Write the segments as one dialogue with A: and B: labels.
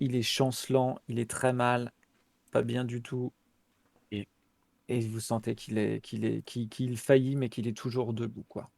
A: il est chancelant, il est très mal, pas bien du tout.
B: Et-
A: Et vous sentez qu'il faillit, mais qu'il est toujours debout, quoi.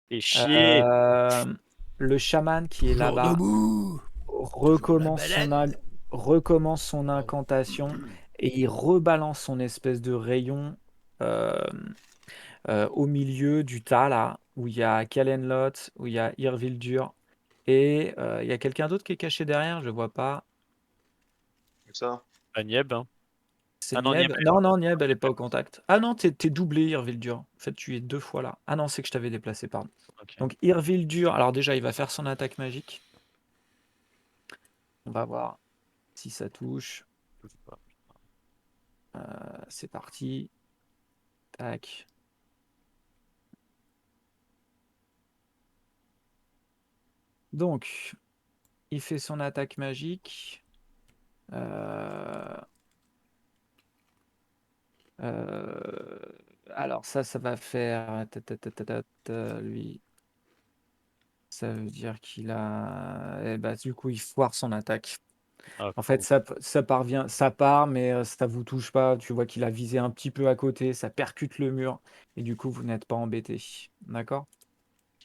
B: Et chier.
A: Le chaman qui est
C: Toujours
A: là-bas
C: debout.
A: recommence
C: Toujours la
A: recommence son incantation et il rebalance son espèce de rayon au milieu du tas là, où il y a Kalenlot, où il y a Irvildur, et il y a quelqu'un d'autre qui est caché derrière, je vois pas.
D: Comme ça.
B: Nieb, hein.
A: C'est
B: Ah non,
A: Nieb?
B: Nieb,
A: Non, non, Nieb, elle est pas au contact. Ah non, t'es doublé, Irvildur. En fait, tu es 2 fois là. Ah non, c'est que je t'avais déplacé, pardon.
B: ok.
A: Donc Irvildur, alors déjà, il va faire son attaque magique. On va voir si ça touche. C'est parti. Tac. Donc, il fait son attaque magique. Alors ça va faire... Lui, ça veut dire qu'il a... Eh ben, du coup, il foire son attaque.
B: Ah,
A: En fait, ça parvient, ça part, mais ça vous touche pas. Tu vois qu'il a visé un petit peu à côté, ça percute le mur, et du coup, vous n'êtes pas embêté. D'accord?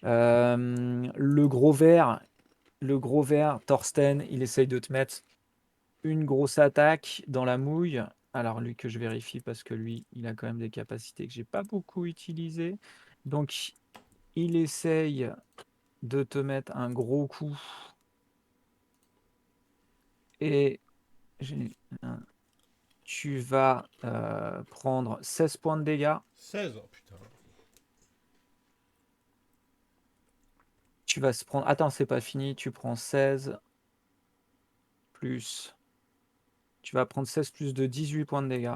A: Le gros vert, Thorsten, il essaye de te mettre une grosse attaque dans la mouille. Alors lui que je vérifie parce que lui, il a quand même des capacités que j'ai pas beaucoup utilisées. Donc, il essaye de te mettre un gros coup. Et tu vas prendre 16 points de dégâts.
C: 16, oh putain.
A: Tu vas se prendre... Attends, c'est pas fini. Tu prends 16 plus... Tu vas prendre 16 plus de 18 points de dégâts.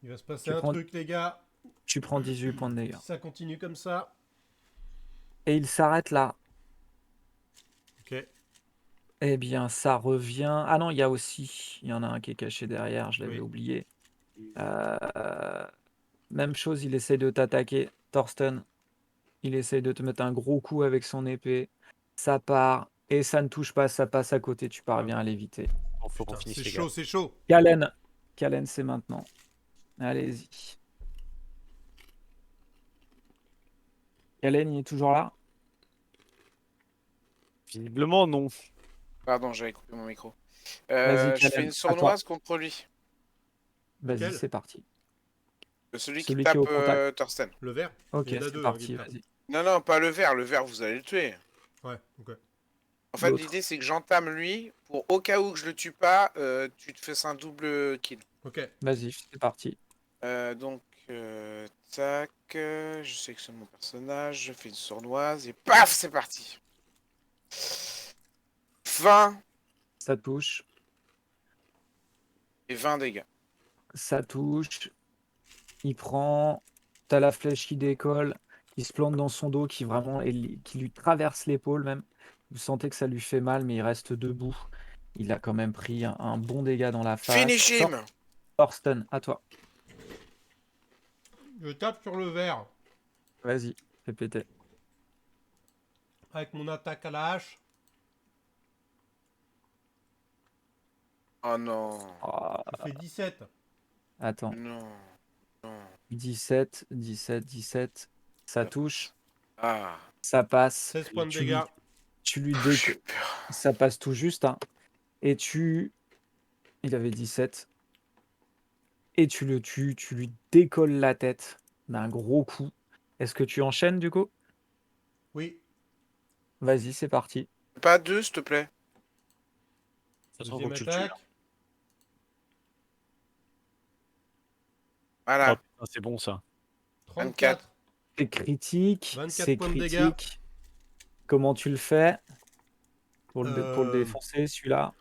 C: Il va se passer
A: Tu
C: un
A: prends...
C: truc, les gars.
A: Tu prends 18 points de dégâts.
C: Si ça continue comme ça.
A: Et il s'arrête là.
C: Ok.
A: Eh bien, ça revient... Ah non, il y a aussi... Il y en a un qui est caché derrière, je l'avais
C: Oui.
A: oublié. Même chose, il essaye de t'attaquer. Thorsten, il essaye de te mettre un gros coup avec son épée. Ça part, et ça ne touche pas, ça passe à côté, tu parviens à l'éviter.
B: Bon, faut qu'on
C: Putain,
B: finisse,
C: c'est
B: les
C: chaud,
B: gars.
C: c'est chaud.
A: Kalen, c'est maintenant. Allez-y. Kalen, il est toujours là?
B: Visiblement, non.
E: Pardon, j'avais coupé mon micro.
A: Vas-y,
E: Je fais
A: Kalen,
E: une
A: à toi.
E: sournoise contre lui.
A: Vas-y,
C: Lequel?
A: c'est parti.
E: Celui qui
A: Celui qui est
E: tape
A: au contact.
E: Thorsten.
C: Le vert?
A: Ok,
C: Il y en a
A: c'est
C: deux,
A: parti,
C: qui me tapent.
A: vas-y.
E: Non, non, pas le vert. Le vert, vous allez le tuer.
C: Ouais, ok.
E: En fait,
A: L'autre.
E: l'idée, c'est que j'entame lui. Pour au cas où que je le tue pas, tu te fais un double kill.
C: Ok.
A: Vas-y, c'est parti.
E: Donc, tac. Je sais que c'est mon personnage. Je fais une sournoise et paf, c'est parti. 20
A: Ça touche.
E: et 20 dégâts.
A: Ça touche. Il prend. T'as la flèche qui décolle, qui se plante dans son dos, qui vraiment qui lui traverse l'épaule même. Vous sentez que ça lui fait mal, mais il reste debout. Il a quand même pris un bon dégât dans la face.
E: Finish him.
A: Thorsten, à toi.
C: Je tape sur le verre
A: Vas-y, fais péter.
C: avec mon attaque à la hache.
E: Oh non.
A: Oh,
C: Ça fait 17.
A: attends.
E: Non. Non.
A: 17, 17, 17. Ça touche.
E: Ah.
A: Ça passe.
C: 16 points de
A: Tu lui-
C: dégâts.
A: Tu lui
E: J'ai
A: déco...
E: peur.
A: Ça passe tout juste. Hein. Et il avait 17. Et tu le tues. Tu lui décolles la tête d'un gros coup. Est-ce que tu enchaînes du coup?
C: Oui.
A: Vas-y, c'est parti.
E: Pas 2, s'il te plaît.
B: De toute façon, faut
C: Deuxième
B: que tu le tues.
C: attaque.
E: Voilà.
B: Oh, putain, c'est bon ça.
C: 34.
A: C'est critique.
C: 24
A: C'est
C: points de dégâts.
A: critique. Comment tu le fais pour le défoncer, celui-là?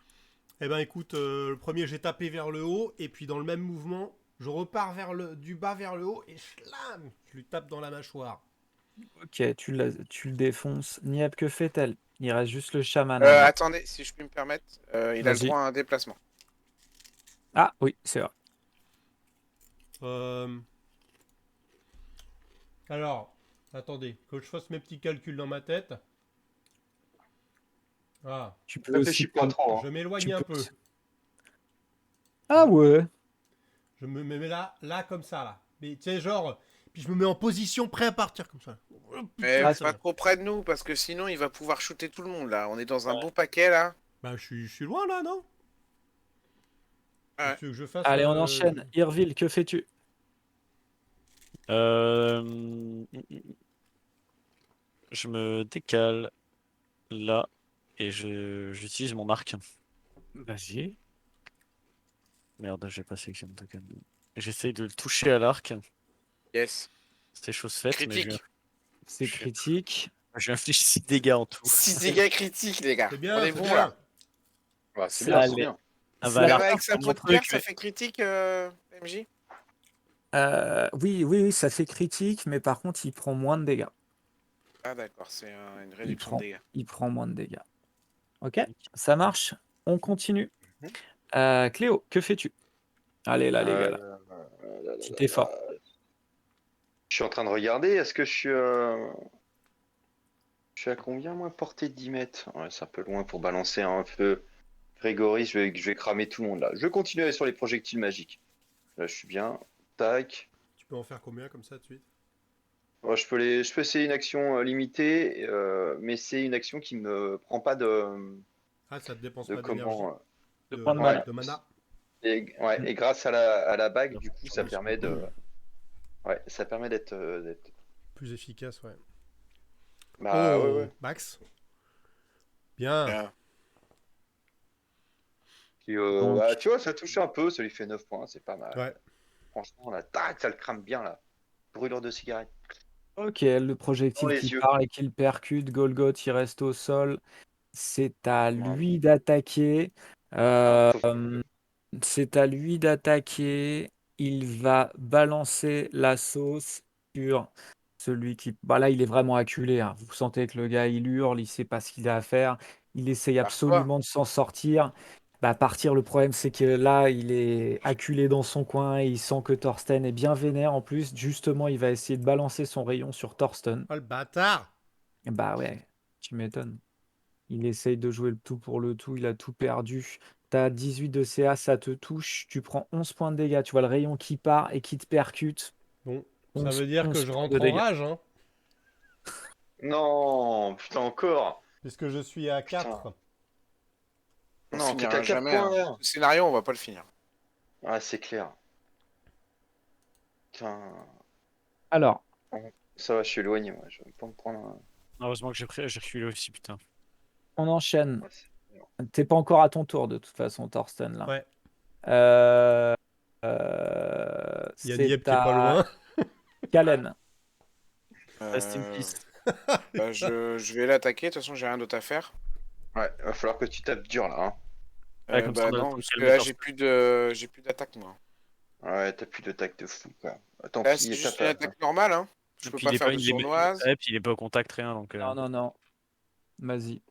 C: Eh ben écoute, le premier j'ai tapé vers le haut et puis dans le même mouvement, je repars du bas vers le haut et schlam, je lui tape dans la mâchoire.
A: Ok, tu le défonces. Nieb, que fait-elle? Il reste juste le chaman. à voir.
E: Attendez, si je puis me permettre, il a le
A: Vas-y.
E: droit à un déplacement.
A: Ah oui, c'est vrai.
C: Alors, attendez, que je fasse mes petits calculs dans ma tête. Ah,
A: Tu peux
D: Réfléchis
A: aussi
D: pas
A: prendre-
D: trop.
C: je
D: Hein.
C: m'éloigne
A: tu
C: un
A: peux
C: peu.
A: aussi- Ah ouais.
C: Je me mets là comme ça là. Mais tu sais genre, puis je me mets en position prêt à partir comme ça. Oh,
E: Mais
C: putain,
E: pas trop près de nous, parce que sinon il va pouvoir shooter tout le monde là. On est dans un beau paquet là.
C: Bah je suis loin là, non?
E: Ouais.
C: Tu veux que je fasse,
A: Allez, on enchaîne. Irville, que fais-tu?
B: Je me décale là et j'utilise mon arc.
A: Vas-y.
B: Merde, j'ai pas sélectionné mon token. J'essaye de le toucher à l'arc.
E: Yes.
B: C'est chose faite, mais
E: Critique.
A: C'est
B: Je-
A: critique.
B: je inflige 6 dégâts en tout.
E: 6 dégâts critiques, les gars.
C: C'est bien,
E: On est
C: c'est
E: bon
C: bien.
E: là.
D: Ouais, c'est
A: Ça
D: bien,
A: allait.
D: c'est bien.
B: Ah
A: Ça
B: bah,
A: va.
B: l'arc,
E: Avec sa
B: mon
E: peau de
B: truc,
E: pierre, ça
B: mais-
E: fait critique, MJ?
A: Oui, ça fait critique, mais par contre, il prend moins de dégâts.
E: Ah d'accord, c'est une réduction de dégâts.
A: Il prend moins de dégâts. Ok, ça marche. On continue.
D: Mhm.
A: Cléo, que fais-tu? Allez, là, les gars, là. Petit effort.
D: Je suis en train de regarder. Est-ce que je suis à combien, moi, portée de 10 mètres? Ouais, c'est un peu loin pour balancer un feu. Grégory, je vais cramer tout le monde là. Je vais continuer sur les projectiles magiques. Là, je suis bien. Tac.
C: Tu peux en faire combien comme ça de suite?
D: Ouais, je peux essayer une action limitée, mais c'est une action qui me prend pas de
C: Ah, ça te dépense pas d'énergie.
D: comment.
A: De points de mana.
C: De mana.
D: Et grâce à la bague, du coup, ça permet de. Ouais, ça permet d'être.
C: Plus efficace, ouais.
D: Bah
C: oh,
D: ouais, ouais.
C: Max. Bien.
E: Bien.
D: Puis,
A: Donc-
D: bah, tu vois, ça touche un peu, ça lui fait 9 points, c'est pas mal.
C: Ouais.
D: Franchement, là, tac, ça le crame bien là. Brûleur de cigarette.
A: Ok, le projectile
D: Dans les
A: qui
D: yeux.
A: parle et qui le percute, Golgoth, il reste au sol. C'est à
D: Ouais.
A: lui d'attaquer. C'est à lui d'attaquer. Il va balancer la sauce sur celui qui. Bah là, il est vraiment acculé. Hein. Vous sentez que le gars, il hurle, il sait pas ce qu'il a à faire. Il essaye absolument de s'en sortir. Bah, partir, le problème, c'est que là, il est acculé dans son coin et il sent que Thorsten est bien vénère en plus. Justement, il va essayer de balancer son rayon sur Thorsten.
C: Oh le bâtard.
A: Bah ouais, tu m'étonnes. Il essaye de jouer le tout pour le tout, il a tout perdu. T'as 18 de CA, ça te touche, tu prends 11 points de dégâts. Tu vois le rayon qui part et qui te percute.
C: Bon, ça
A: 11
C: veut dire que
A: 11
C: je
A: points
C: rentre
A: de
C: en
A: dégâts.
C: rage, hein.
D: Non, putain, encore.
C: Puisque je suis à 4.
E: On
D: Non, t'es
E: finira
D: à 4
E: jamais.
D: points
E: Hein.
D: là.
E: Ce scénario, on va pas le finir.
D: Ah, c'est clair. Putain.
A: Alors,
D: Ça va, je suis éloigné, moi. Je vais pas me prendre un.
B: Heureusement que j'ai reculé aussi, putain.
A: on enchaîne.
D: Ouais,
A: T'es pas encore à ton tour de toute façon, Thorsten, là.
C: Ouais. Il y a
A: C'est
C: Nieb qui est pas
A: à
C: loin.
A: Kalen.
B: Rest in peace.
E: Je vais l'attaquer, de toute façon j'ai rien d'autre à faire.
D: Ouais, va falloir que tu tapes dur là. Hein.
B: Ouais, comme ça,
E: Bah
B: on a
E: non,
B: tout
E: parce
B: calme
E: que là,
B: torse.
E: j'ai plus d'attaque, moi.
D: Ouais, t'as plus de tac de fou quoi. Tant
E: Là, c'est
D: pis,
E: juste
D: tape
E: une
D: à...
E: attaque normale, hein. Je
B: Et
E: peux
B: puis
E: pas faire de sournoise.
B: ouais, puis il est pas au contact, rien, donc.
A: Non, non, non. Vas-y.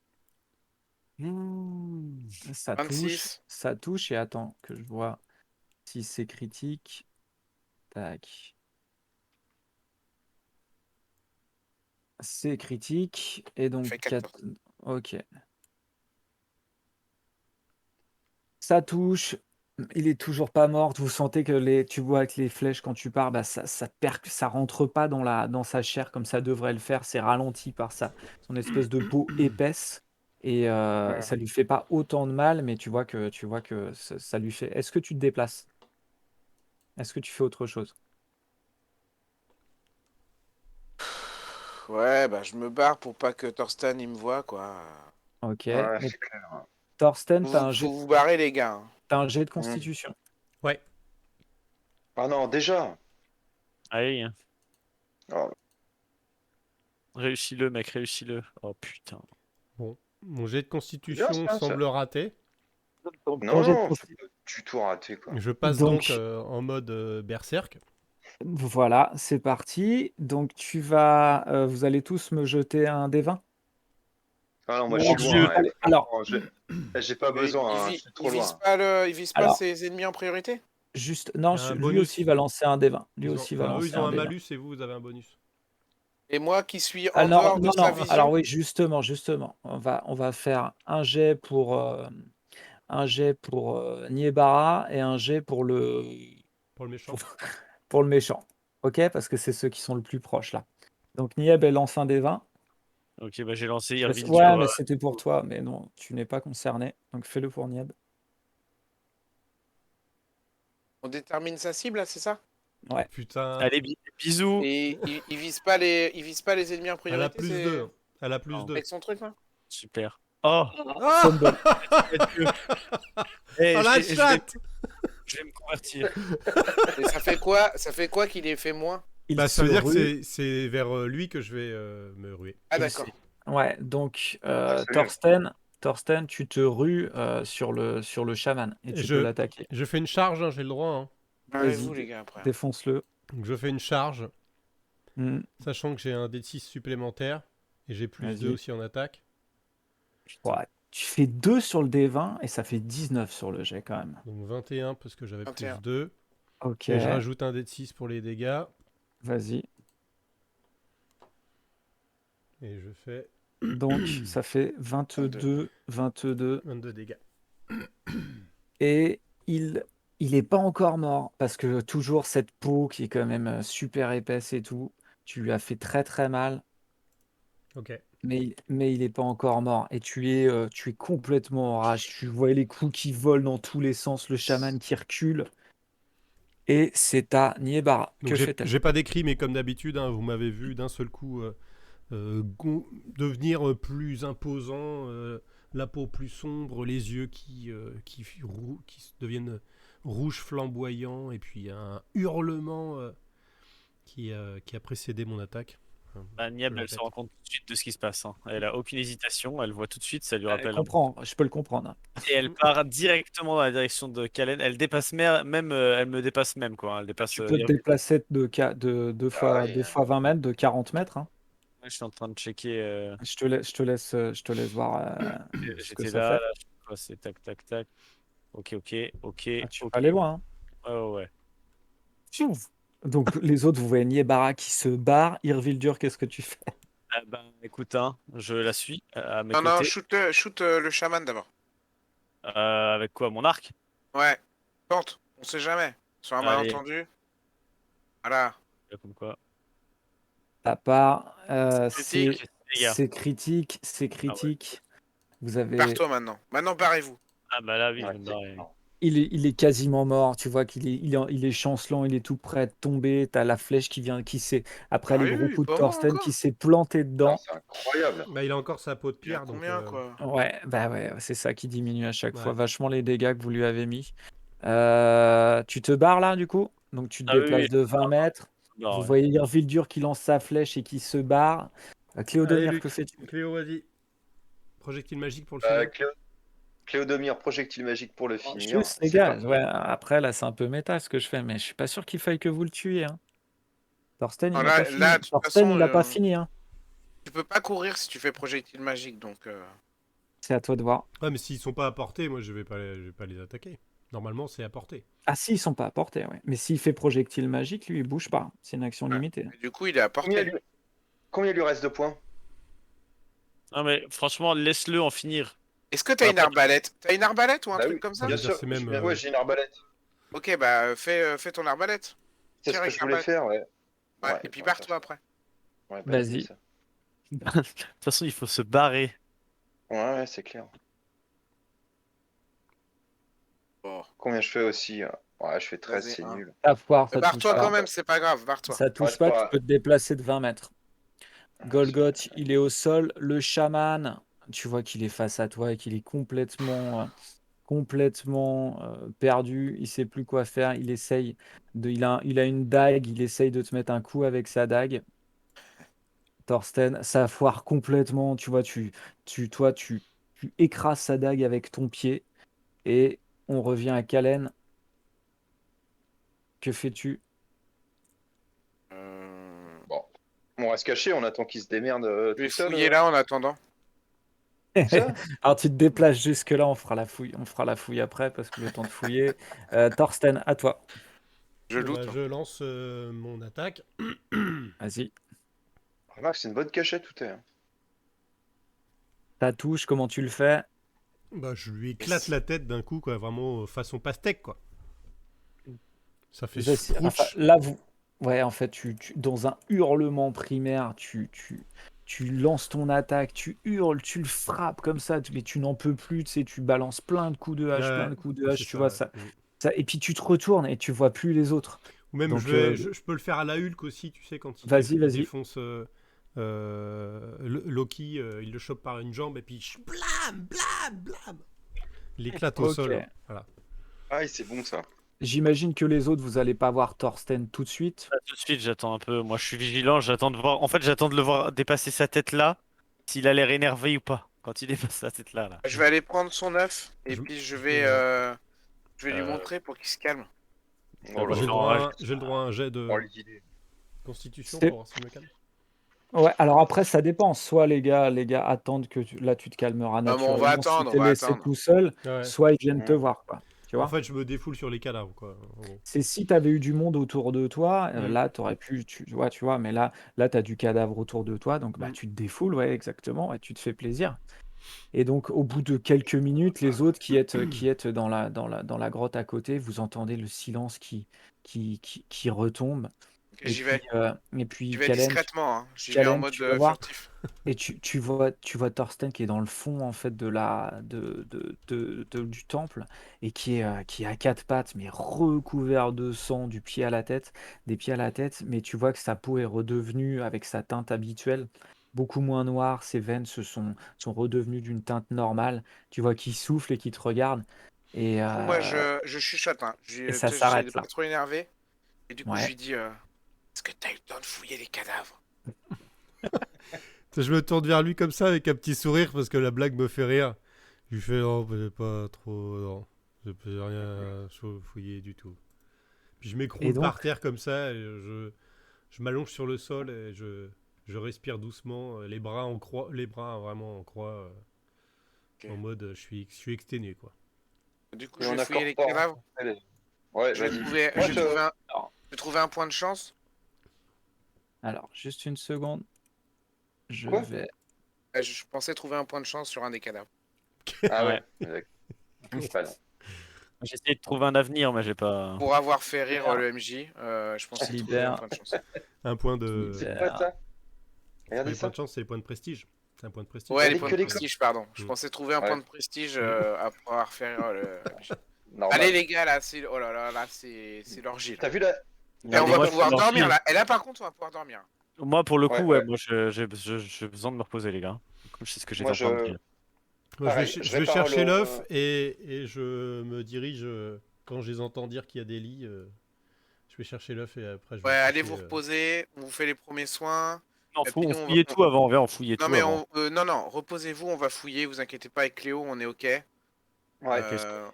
A: Ça touche.
E: 26.
A: Ça touche et attends que je vois si c'est critique. Tac. C'est critique. Et donc,
E: Fait 14.
A: ok. Ça touche. Il est toujours pas mort. Vous sentez que tu vois que les flèches, quand tu pars, bah, ça rentre pas dans sa chair comme ça devrait le faire. C'est ralenti par son espèce de peau épaisse. Et
D: Ouais.
A: ça lui fait pas autant de mal, mais tu vois que ça lui fait. Est-ce que tu te déplaces? Est-ce que tu fais autre chose?
E: Ouais, bah je me barre pour pas que Thorsten il me voit, quoi.
A: Ok.
D: Ouais,
A: Mais
D: c'est clair.
A: Thorsten,
E: Faut vous barrer, les gars. Hein.
A: t'as un jet de
D: Mm.
A: constitution.
C: Ouais.
D: Ah non, déjà.
B: Allez,
D: Oh,
B: réussis-le, mec, réussis-le. Oh putain.
C: Bon. Mon jet de
D: bien
C: constitution
D: ça.
C: semble raté.
A: Donc, ton
D: Non,
A: jet de
D: non, c'est
A: consti-
D: pas du tout raté quoi.
C: Je passe
A: Donc,
C: donc en mode berserk.
A: voilà, c'est parti. Donc, vous allez tous me jeter un des 20.
D: Ah non, moi je
B: Mon
D: suis
A: Alors,
B: Dieu.
D: loin.
A: allez, alors,
D: Franchement, j'ai pas
E: Mais
D: besoin, hein, je suis trop loin.
E: il vise pas
A: alors,
E: ses ennemis en priorité?
A: juste, non,
C: Il y a un
A: lui aussi
C: bonus.
A: va lancer un des 20. Lui
C: Ils ont...
A: aussi va
C: Enfin, eux,
A: lancer
C: ils ont
A: un
C: un
A: des 20.
C: malus et vous avez un bonus.
E: Et moi qui suis en
A: Alors,
E: dehors de
A: non,
E: sa
A: non, alors
E: vision?
A: oui, justement. On va faire un jet pour Niebara et un jet
C: Pour le méchant.
A: pour, pour le méchant. Ok? Parce que c'est ceux qui sont le plus proches là. Donc, Nieb, elle lance un des 20.
B: Ok, bah j'ai lancé
A: Ouais,
B: Irvildur.
A: mais c'était pour toi, mais non, tu n'es pas concerné. Donc, fais-le pour Nieb.
E: On détermine sa cible, là, c'est ça?
A: Ouais.
C: Putain.
B: Allez, bisous.
E: Et il vise pas les ennemis en
C: Elle a
E: priorité,
C: plus
E: c'est
C: 2. Elle a plus
B: Non.
C: 2.
E: avec son truc, là?
B: Super. Oh,
C: Ah
A: Fumble.
B: eh,
C: Oh la
B: je vais
C: chatte
B: me convertir.
E: Et ça fait quoi qu'il ait fait moins?
A: Il
C: Bah, ça
A: se
C: veut dire que
A: rue.
C: c'est vers lui que je vais me ruer.
E: Ah,
A: Il
E: d'accord.
A: Ouais, donc
D: Ah, c'est bien.
A: Thorsten, tu te rues sur le chaman et
C: Et
A: tu peux l'attaquer.
C: je fais une charge, hein, j'ai le droit. Hein.
E: Barrez-vous,
A: Vas-y,
E: les gars, après.
A: défonce-le.
C: Donc je fais une charge,
A: Hmm,
C: sachant que j'ai un D6 supplémentaire. Et j'ai plus 2
A: vas-y.
C: aussi en attaque.
A: Ouais, tu fais 2 sur le D20 et ça fait 19 sur le jet quand même.
C: Donc 21 parce que j'avais
E: 21.
C: plus 2.
A: Ok,
C: Et je rajoute un D6 pour les dégâts.
A: vas-y.
C: Et je fais
A: Donc ça fait 22
C: 22 dégâts.
A: et il est pas encore mort parce que toujours cette peau qui est quand même super épaisse et tout, tu lui as fait très très mal.
C: Ok.
A: Mais il est pas encore mort et tu es complètement en rage. Tu vois les coups qui volent dans tous les sens, le chaman qui recule et c'est à Niebara.
C: Donc
A: Que fait-elle?
C: j'ai pas décrit, mais comme d'habitude, hein, vous m'avez vu d'un seul coup devenir plus imposant, la peau plus sombre, les yeux qui deviennent rouges flamboyants, et puis un hurlement qui a précédé mon attaque. Enfin,
B: Bah,
C: je
B: Niable, elle se
C: l'attaque.
B: rend compte tout de suite de ce qui se passe. Hein. Elle a aucune hésitation, elle voit tout de suite, ça lui
A: Elle
B: rappelle un
A: comprend, je peux le comprendre.
B: Et elle part directement dans la direction de Kalen. Elle dépasse même, elle me dépasse même, quoi. Hein. Elle dépasse.
A: Tu peux te déplacer de
D: Ah,
A: deux fois 20 mètres, de 40 mètres. Hein.
B: Je suis en train de checker.
A: Je te laisse voir ce que
B: J'étais
A: ça
B: là,
A: fait.
B: là, je sais pas, c'est tac, tac, tac. Ok, ok, ok,
A: Ah, tu peux
B: ok.
A: aller loin. Hein.
B: Ouais, ouais, ouais.
A: Pfiou. Donc les autres, vous voyez Niebara qui se barre. Irvildur, qu'est-ce que tu fais?
B: Ah ben, écoute, hein, je la suis à mes
E: Non, non,
B: côtés.
E: shoot le chaman d'abord.
B: Avec quoi, mon arc?
E: Ouais. Tente, on sait jamais. Sur un
B: Allez,
E: malentendu. Voilà.
B: comme quoi.
A: Ta part,
E: Critique.
B: Les gars.
A: c'est critique, c'est
B: Ah ouais.
A: critique. Vous avez
E: Barre-toi maintenant. Maintenant, barrez-vous.
B: Ah bah là, oui, je
D: Ouais,
B: vais me
D: c'est
B: barrer.
D: clair.
A: Il est quasiment mort, tu vois il est chancelant, il est tout prêt de tomber. T'as la flèche après les gros
E: Sérieux, il est
A: coups de
E: pas mort
A: Thorsten, qui
E: encore?
A: s'est planté
D: Ah,
A: dedans.
D: c'est incroyable.
C: Bah, il a encore sa peau de
E: Il a
C: pierre, donc
E: combien, quoi?
A: Ouais, bah ouais, c'est ça qui diminue à chaque fois
C: ouais.
A: vachement les dégâts que vous lui avez mis. Tu te barres là, du coup? Donc tu te
B: Ah oui, oui.
A: déplaces de 20 mètres.
B: Non,
A: Vous
B: ouais.
A: voyez Irvildur qui lance sa flèche et qui se barre.
C: Allez,
A: Cléodomir, que
C: Luc.
A: fais-tu?
C: Cléo, vas-y. projectile magique pour le finir.
D: Cléodomir, projectile magique pour le finir.
A: Juste, les
D: C'est
A: gars,
D: parti.
A: ouais, après, là, c'est un peu méta ce que je fais, mais je suis pas sûr qu'il faille que vous le tuiez. Hein. Thorsten, il
E: Non,
A: n'a pas
E: là,
A: fini.
E: de toute
A: Thorsten,
E: façon,
A: il n'a pas fini. Hein.
E: tu peux pas courir si tu fais projectile magique, donc...
A: C'est à toi de voir.
C: Ouais, mais s'ils sont pas à portée, moi je vais pas les attaquer. Normalement, c'est à portée.
A: Ah, si, ils sont pas à portée, ouais. Mais s'il fait projectile magique, lui, il bouge pas. C'est une action
E: Ouais.
A: limitée.
E: Et du coup, il est à
D: Combien
E: portée.
D: combien lui reste de points?
B: Non, mais franchement, laisse-le en finir.
E: Est-ce que t'as une
B: Après,
E: arbalète? T'as une arbalète ou un
D: Bah
E: truc
D: oui,
E: comme ça?
C: Je
D: bien
C: veux dire,
D: sûr.
C: c'est même,
D: Ouais, j'ai une arbalète.
E: Ok, bah fais ton arbalète.
D: C'est
E: Tire
D: ce que
E: avec
D: je voulais
E: l'arbalète.
D: faire, ouais.
E: Ouais,
D: Ouais,
E: et puis
D: on va
E: barre-toi
D: faire ça.
E: après.
D: Ouais, bonne idée,
A: Vas-y.
D: ça.
B: De toute façon, il faut se barrer.
D: Ouais, c'est clair.
E: Bon.
D: Combien je fais aussi? Ouais, je fais 13,
E: Vas-y,
D: c'est
E: hein.
D: nul.
A: Ta foire, ça touche
E: Barre-toi
A: pas.
E: quand même, c'est pas grave, barre-toi.
A: Ça touche
D: c'est
A: pas,
D: pas-
A: tu peux te déplacer de 20 mètres. Golgoth, il est au sol. Le chaman, tu vois qu'il est face à toi et qu'il est complètement perdu. Il sait plus quoi faire. Il essaye il a une dague. Il essaye de te mettre un coup avec sa dague. Thorsten, ça foire complètement. Tu vois, tu écrases sa dague avec ton pied. Et on revient à Kalen. Que fais-tu?
D: Bon. On reste caché, on attend qu'il se démerde
E: Je vais
D: tout seul.
E: fouiller là en attendant.
D: Ça
A: Alors tu te déplaces jusque-là, on fera la fouille. On fera la fouille après parce que le temps de fouiller. Thorsten, à toi.
E: Je
C: Bon, bah,
E: loot.
C: je lance mon attaque.
A: Vas-y.
D: Remarque, c'est une bonne cachette tout est. Hein.
A: Ta touche, comment tu le fais?
C: Bah, je lui éclate la tête d'un coup, quoi, vraiment façon pastèque, quoi. Ça fait
A: Enfin,
C: sprouch.
A: là, ouais, en fait, dans un hurlement primaire, tu lances ton attaque, tu hurles, tu le frappes comme ça, mais tu n'en peux plus, tu sais, tu balances plein de coups de hache, plein
C: Ouais,
A: de coups de
C: c'est
A: hache, tu vois
C: ça.
A: ça, et puis tu te retournes et tu vois plus les autres.
C: Ou même,
A: Donc,
C: je peux le faire à la Hulk aussi, tu sais, quand il
A: vas-y.
C: défonce Loki, il le chope par une jambe et puis blam, blam, blam. Il éclate au
A: Ok.
C: sol. Voilà.
D: Ah, c'est bon ça.
A: J'imagine que les autres, vous allez pas voir Thorsten tout de suite.
B: Tout de suite, j'attends un peu. Moi, je suis vigilant. J'attends de voir. En fait, j'attends de le voir dépasser sa tête là. S'il a l'air énervé ou pas. Quand il dépasse sa tête là.
E: Je vais aller prendre son œuf et
C: Je-
E: puis
C: je vais,
E: lui
B: Euh,
E: montrer pour qu'il se calme.
D: Oh là
C: J'ai le
D: là.
C: droit, j'ai le droit à un jet de
D: Oh, les idées.
C: constitution
A: C'est-
C: pour voir si je me calme.
A: Ouais, alors après, ça dépend. Soit les gars attendent que là, tu te calmeras
E: Ah, mais on va
A: naturellement si
E: attendre,
A: t'es
E: on va
A: laissé
E: attendre.
A: tout seul,
C: Ouais.
A: soit ils viennent te
D: Ouais.
A: voir, quoi. Tu
C: En
A: vois?
C: fait, je me défoule sur les cadavres, quoi. En gros.
A: C'est si tu avais eu du monde autour de toi,
C: Mm.
A: là, tu aurais pu, tu vois, mais là, tu as du cadavre autour de toi, donc bah,
C: Mm.
A: tu te défoules, ouais, exactement, et tu te fais plaisir. Et donc, au bout de quelques minutes, les autres qui êtes dans la grotte à côté, vous entendez le silence qui retombe.
E: Ok, j'y vais.
A: Et puis
E: J'y vais
A: Kalen,
E: discrètement, hein. J'y vais en
A: Kalen,
E: mode
A: tu vas voir.
E: furtif.
A: Et tu vois Thorsten qui est dans le fond en fait du temple et qui est à quatre pattes mais recouvert de sang du pied à la tête, des pieds à la tête, mais tu vois que sa peau est redevenue avec sa teinte habituelle, beaucoup moins noire, ses veines sont redevenues d'une teinte normale. Tu vois qu'il souffle et qu'il te regarde et,
E: Du coup, moi,
A: euh,
E: je chuchote, hein.
A: et ça
E: J'essaie de
A: s'arrête
E: pas
A: là.
E: trop énerver. Et du coup, je
A: Ouais.
E: lui dis est-ce que t'as eu le temps de fouiller les cadavres?
C: Je me tourne vers lui comme ça avec un petit sourire parce que la blague me fait rire. Je lui fais non, j'ai pas trop. Non, j'ai rien fouillé du tout. Puis je
A: Et
C: m'écroule
A: donc,
C: par terre comme ça et je m'allonge sur le sol et je respire doucement, les bras en croix, les bras vraiment en croix,
E: Ok.
C: en mode je suis exténué quoi.
E: Du coup,
D: Et
E: je
D: on
E: vais fouiller les
D: incorpore.
E: cadavres.
D: Allez. Ouais,
E: Je vais
D: vas-y.
E: trouver,
D: Moi,
E: je vais trouver un,
A: alors,
E: je vais trouver un point de chance.
A: juste une seconde, je
D: Quoi?
A: vais.
E: Je pensais trouver un point de chance sur un des cadavres.
D: Ah
B: Ouais.
D: ouais. Bah non.
B: J'ai essayé de trouver un avenir, mais j'ai pas.
E: Pour avoir fait rire
A: Libère.
E: le MJ, je pensais trouver un
A: Libère.
E: point de chance.
C: Un point de.
D: C'est
A: Libère.
D: quoi ça?
C: C'est pas
D: Regardez
C: les points
D: ça.
C: de chance, c'est les points de prestige. C'est un point de prestige.
E: Ouais,
D: T'as
E: les
D: dit
E: points
D: que
E: de
D: les
E: prestige, pardon. Je
C: Mm.
E: pensais trouver un
D: Ouais.
E: point de prestige à pouvoir faire rire le MJ.
D: Normal.
E: Allez les gars, là, c'est oh là, c'est l'orgie. Là.
D: T'as vu la.
E: Et on va
B: Moi, je
E: pouvoir
B: suis
E: dormir
B: gentil.
E: là. Et là, par contre, on va pouvoir dormir.
B: Moi, pour le coup,
D: Ouais.
B: moi, j'ai besoin de me reposer, les gars. Comme je sais ce que j'ai
D: Moi,
B: en train de dire.
C: Moi,
D: Pareil,
C: je
D: je
C: vais
D: répare
C: chercher
D: le-
C: l'œuf et je me dirige quand je les entends dire qu'il y a des lits. Je vais chercher l'œuf et après je vais
E: Ouais,
C: me
E: allez
C: coucher,
E: vous reposer. On vous fait les premiers soins. Et puis
B: On
E: nous,
B: fouillait tout avant, viens, on fouillait
E: Non
B: tout
E: mais
B: avant.
E: non, reposez-vous, on va fouiller, vous inquiétez pas avec Cléo, on est ok.
D: Ouais.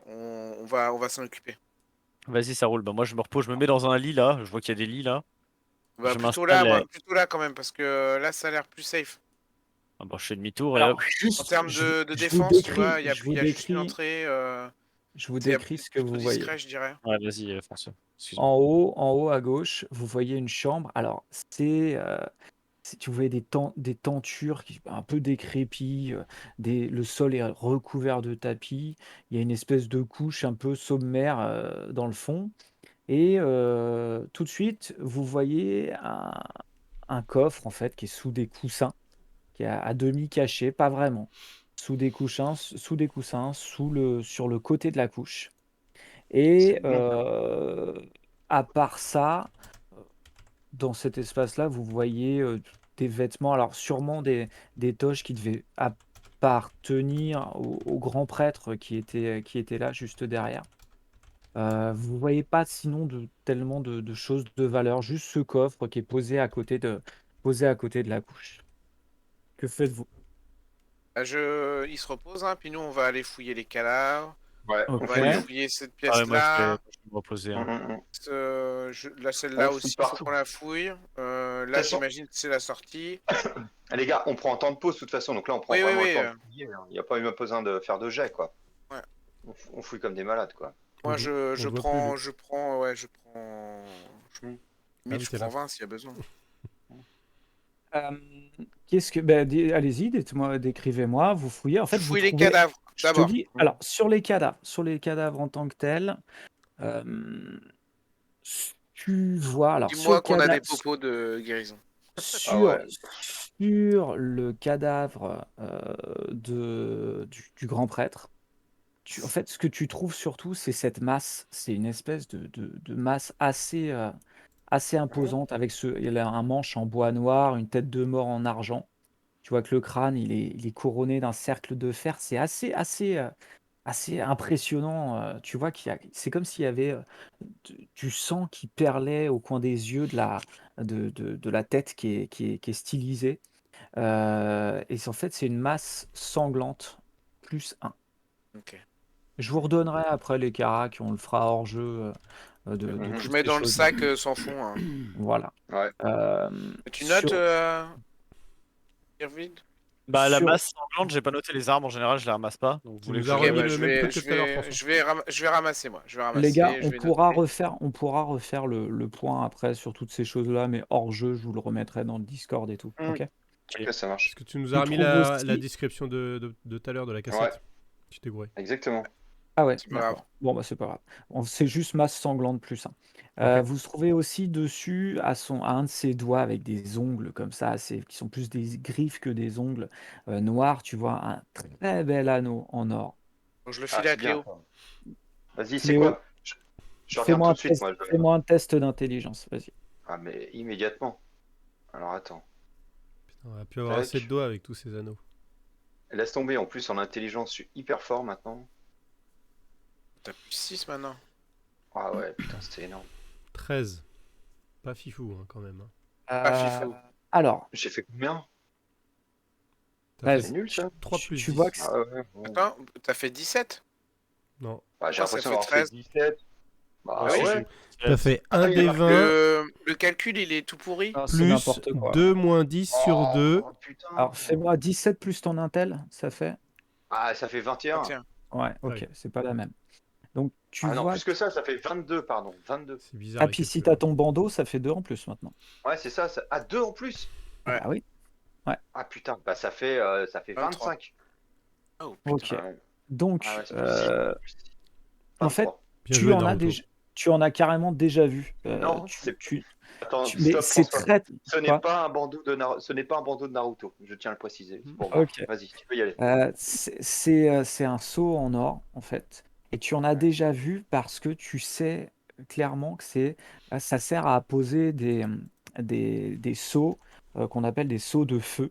E: On va s'en occuper.
B: Vas-y, ça roule. Bah, moi, je me repose, je me mets dans un lit là. Je vois qu'il y a des lits là.
E: Bah
B: Je
E: plutôt là,
B: m'installe.
E: plutôt là quand même, parce que là ça a l'air plus safe.
B: Ah, bah, je fais demi-tour et
A: Alors,
B: hop.
E: En
A: juste,
E: termes de
A: je vous
E: défense, tu vois,
A: décris,
E: il y a,
A: je vous
E: y a juste une
A: décris,
E: entrée.
A: je vous
E: C'est
A: décris ce que
E: plutôt
A: vous voyez.
E: discret, je dirais.
B: Ouais, vas-y, François. Excuse-moi.
A: En haut à gauche, vous voyez une chambre. Alors, tu voyais des tentures un peu décrépies, le sol est recouvert de tapis. Il y a une espèce de couche un peu sommaire dans le fond. Et tout de suite, vous voyez un coffre en fait qui est sous des coussins, qui est à demi caché, pas vraiment, sous des coussins, sur le côté de la couche. Et
D: C'est bon.
A: à part ça, dans cet espace-là, vous voyez des vêtements, alors sûrement des toges qui devaient appartenir au grand prêtre qui était là juste derrière. Vous voyez pas sinon tellement de choses de valeur, juste ce coffre qui est posé à côté de la couche. Que faites-vous?
E: Il se repose, hein, puis nous on va aller fouiller les cadavres.
D: Ouais,
E: On
D: on
E: va aller
A: Ok.
D: fouille.
E: fouiller cette
B: Ah ouais, moi, je vais
E: pièce-là.
B: me reposer. Hein.
E: Celle-là
D: On
E: aussi,
D: fouille
E: il faut
D: partout.
E: qu'on la fouille.
D: De toute
E: Là,
D: façon,
E: j'imagine que c'est la sortie.
D: les gars, on prend un temps de pause de toute façon. Donc là, on prend
E: Oui, oui,
D: vraiment le
E: oui.
D: temps de fouiller, hein. Il n'y a pas eu besoin de faire de jet, quoi.
E: Ouais.
D: On fouille comme des malades, quoi.
E: Moi,
C: On
E: je
C: le voit plus,
E: prends,
C: lui.
E: je prends, ouais, je prends.
D: Mm.
E: Limite,
C: oui,
E: je
C: t'es
E: prends
C: là.
E: 20 s'il y a besoin.
A: Euh, allez-y, dites-moi, décrivez-moi, vous fouillez. En
E: Je
A: fait, vous
E: fouille les
A: trouvez,
E: cadavres,
A: je te
E: d'abord.
A: dis, alors sur les cadavres en tant que tels, euh, tu vois, alors sur le
E: Dis-moi qu'on a des
A: cadavre,
E: popos de guérison.
D: Ah
A: sur,
D: ouais.
A: sur le cadavre du grand prêtre, en fait, ce que tu trouves surtout, c'est cette masse. C'est une espèce de masse assez imposante il a un manche en bois noir, une tête de mort en argent. Tu vois que le crâne, il est couronné d'un cercle de fer. C'est assez impressionnant. Tu vois c'est comme s'il y avait du sang qui perlait au coin des yeux de la tête qui est stylisée. Et en fait, c'est une masse sanglante plus un.
E: Ok.
A: Je vous redonnerai après les caracs, on le fera hors jeu de
E: Donc je
A: toutes
E: mets
A: ces
E: dans le
A: choses-là.
E: sac sans fond, hein.
A: Voilà.
D: Ouais.
E: Tu notes,
A: Sur,
E: Irvine?
B: Bah, la
A: sur,
B: masse sanglante, j'ai pas noté les armes en général, je les ramasse pas. Donc, vous
C: Tu
B: voulez que
C: nous
B: je.
C: as
E: Ok,
C: remis
E: bah
C: le
E: je
C: même truc
E: vais,
C: que
E: je
C: tout à l'heure,
E: vais,
C: François.
E: je vais ramasser moi. Je vais
A: les gars,
E: ramasser, je
A: on
E: vais
A: pourra
E: noter.
A: refaire le point après sur toutes ces choses-là, mais hors jeu, je vous le remettrai dans le Discord et tout.
D: Mm.
A: Ok?
B: Ok.
D: Ok, ça marche.
C: Est-ce que tu nous as
A: Tu
C: remis
A: trouves
C: la
A: aussi.
C: description de tout à l'heure de la
D: Ouais,
C: cassette? Tu t'es gouré.
D: exactement.
A: Ah ouais,
E: C'est pas grave.
A: d'accord. Bon, bah c'est pas grave. C'est juste masse sanglante plus un.
C: Ok.
A: Vous trouvez aussi dessus, à un de ses doigts, avec des ongles comme ça, qui sont plus des griffes que des ongles noirs, tu vois, un très bel anneau en or.
E: Donc je le
D: Ah,
E: file à
D: c'est bien.
E: Cléo.
D: Vas-y, c'est
A: Cléo,
D: quoi? Je reviens
A: fais-moi
D: tout
A: un
D: de suite,
A: test,
D: moi.
A: fais-moi un test d'intelligence, vas-y.
D: Ah, mais immédiatement. Alors, attends.
C: Putain, on va plus avoir assez de
D: Tac.
C: doigts avec tous ces anneaux.
D: Laisse tomber. En plus, en intelligence, je suis hyper fort maintenant.
E: T'as plus 6 maintenant.
D: Ah ouais, putain, c'était énorme.
C: 13. Pas fifou, hein, quand même. Hein.
E: Pas fifou.
A: Alors,
D: J'ai fait combien?
C: T'as
A: vas-y,
D: C'est
C: fait
D: nul, ça?
C: 3
A: tu,
C: plus
A: tu
C: 10.
A: vois que
D: Ah ouais, bon.
E: Attends, t'as fait 17?
C: Non.
D: Bah, j'ai
E: Moi, ça
D: l'impression
E: fait
D: d'avoir fait
E: 13.
D: 17.
C: Moi
D: Bah
E: Ah oui,
C: aussi,
D: ouais.
C: T'as fait
D: Ah,
C: 1
D: il y a
C: des
D: marqué
C: 20
E: le calcul, il est tout pourri.
A: non, c'est
C: plus
A: n'importe quoi.
C: 2 moins 10 sur 2.
D: Oh, putain.
A: Alors, fais-moi 17 plus ton intel, ça fait?
D: Ah, ça fait 21.
E: 21.
A: Ouais,
C: Ah
A: ok,
C: oui.
A: c'est pas la même. Donc, tu
D: Ah non,
A: vois
D: plus que ça fait 22, pardon. 22.
C: C'est bizarre
A: Ah,
C: les
A: puis si
C: calculs.
A: t'as ton bandeau, ça fait 2 en plus maintenant.
D: Ouais, c'est ça. Ah, 2 en plus.
A: Ah
E: Ouais.
A: bah oui. Ouais,
D: Ah putain, bah ça fait
E: 23.
D: 25.
E: Oh
A: ok.
E: putain.
D: Ah ouais,
A: Donc,
D: ah ouais, c'est plus 6.
A: en fait,
D: 23.
C: Bien joué, Naruto.
A: tu en as carrément déjà vu.
D: Non, c'est. Attends,
A: Mais
D: stop,
A: c'est
D: François.
A: très.
D: Ce n'est
A: Quoi?
D: pas un bandeau de Naruto. Je tiens à le préciser. C'est pour moi.
A: Ok.
D: Vas-y, tu peux y aller.
A: C'est un seau en or, en fait. Et tu en as
D: Ouais.
A: déjà vu parce que tu sais clairement que ça sert à poser des seaux qu'on appelle des seaux de feu.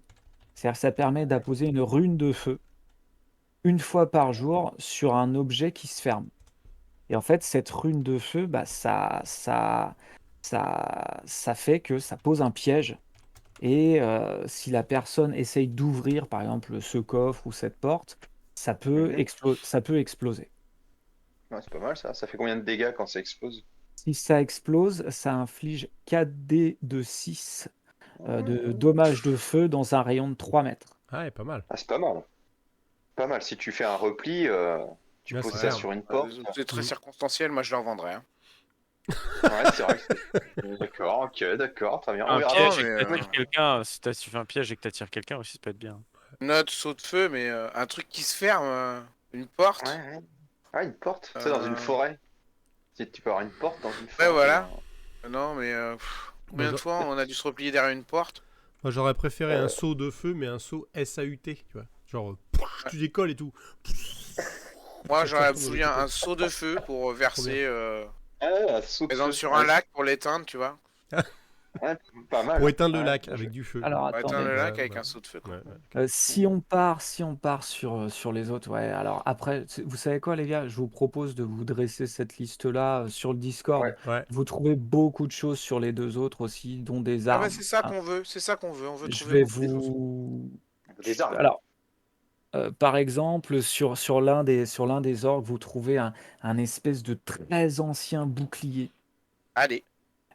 A: C'est-à-dire que ça permet d'apposer une rune de feu une fois par jour sur un objet qui se ferme. Et en fait, cette rune de feu, bah, ça fait que ça pose un piège. Et si la personne essaye d'ouvrir, par exemple, ce coffre ou cette porte, ça peut exploser.
D: Ouais, c'est pas mal ça. Ça fait combien de dégâts quand ça explose?
A: Si ça explose, ça inflige 4 dés de 6 de
D: Ouais.
A: dommages de feu dans un rayon de 3 mètres.
C: Ah, ouais, pas mal.
D: Ah, c'est pas mal. Pas mal. Si tu fais un repli, tu
C: Là,
D: poses
C: c'est
D: ça
C: clair.
D: sur une porte.
E: C'est très
C: Mm.
E: circonstanciel, moi je leur vendrais. Hein.
D: Ouais, c'est vrai que D'accord, ok, d'accord, très bien. On
B: Un
D: verra.
B: piège
E: mais,
B: et que t'attires quelqu'un, si tu fais un piège et que t'attires quelqu'un aussi, ça peut être bien.
E: Note, saut de feu, mais un truc qui se ferme, une porte.
D: Ouais, ouais. Ah, une porte, tu sais, dans une
E: Euh,
D: forêt. Tu peux avoir une porte dans une
E: Ouais,
D: forêt.
E: voilà. Non, mais
C: Moi,
E: combien de fois on a dû se replier derrière une porte?
C: j'aurais préféré un
D: Euh.
C: saut de feu, mais un saut SAUT, tu vois. Genre,
E: Ouais.
C: tu décolles et tout.
E: Moi
C: Ça
E: j'aurais
C: retombe de
E: voulu
C: l'autre côté.
E: un saut de feu pour verser,
D: Ah, saut
E: par
D: de
E: exemple,
D: feu.
E: sur un
D: Ouais,
E: lac pour l'éteindre, tu vois.
D: ouais, pas mal.
C: Pour éteindre le
D: Ouais,
C: lac
D: bien
C: avec
D: joué.
C: du feu.
A: Alors
E: Pour éteindre
A: attendez,
E: le lac
C: Ouais,
E: avec
C: bah,
E: un saut de feu, quoi.
C: ouais, ok.
A: si on part sur les autres, ouais. Alors après, vous savez quoi, les gars? Je vous propose de vous dresser cette liste-là sur le Discord.
D: Ouais.
C: Ouais.
A: Vous trouvez beaucoup de choses sur les deux autres aussi, dont des
E: Ah bah
A: armes.
E: c'est ça
A: Hein.
E: qu'on veut, c'est ça qu'on veut. On veut
A: Je
E: trouver
A: vais
E: beaucoup de choses.
A: vous...
D: Des armes.
A: Alors, par exemple, sur l'un des orques, vous trouvez un espèce de très ancien bouclier,
E: Allez. Et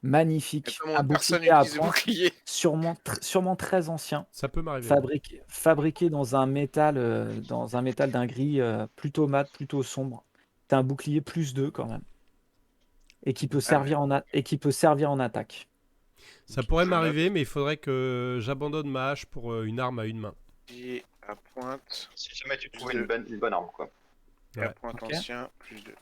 A: magnifique,
E: comme
A: un
E: personne
A: bouclier à
E: n'utilise le
A: pointe,
E: bouclier.
A: sûrement très ancien,
C: Ça peut m'arriver. Ouais.
A: fabriqué dans un métal, d'un gris plutôt mat, plutôt sombre. C'est un bouclier +2 quand même, et qui peut
E: Ah ouais.
A: servir en attaque.
C: Ça
E: Ok,
C: pourrait
E: je note.
C: m'arriver, mais il faudrait que j'abandonne ma hache pour une arme à une main.
E: Bouclier à pointe,
D: Si jamais tu
E: plus
D: trouves
E: 2.
D: une bonne arme, quoi.
E: Et à
C: Ouais.
E: pointe
A: Ok.
E: ancien, plus 2.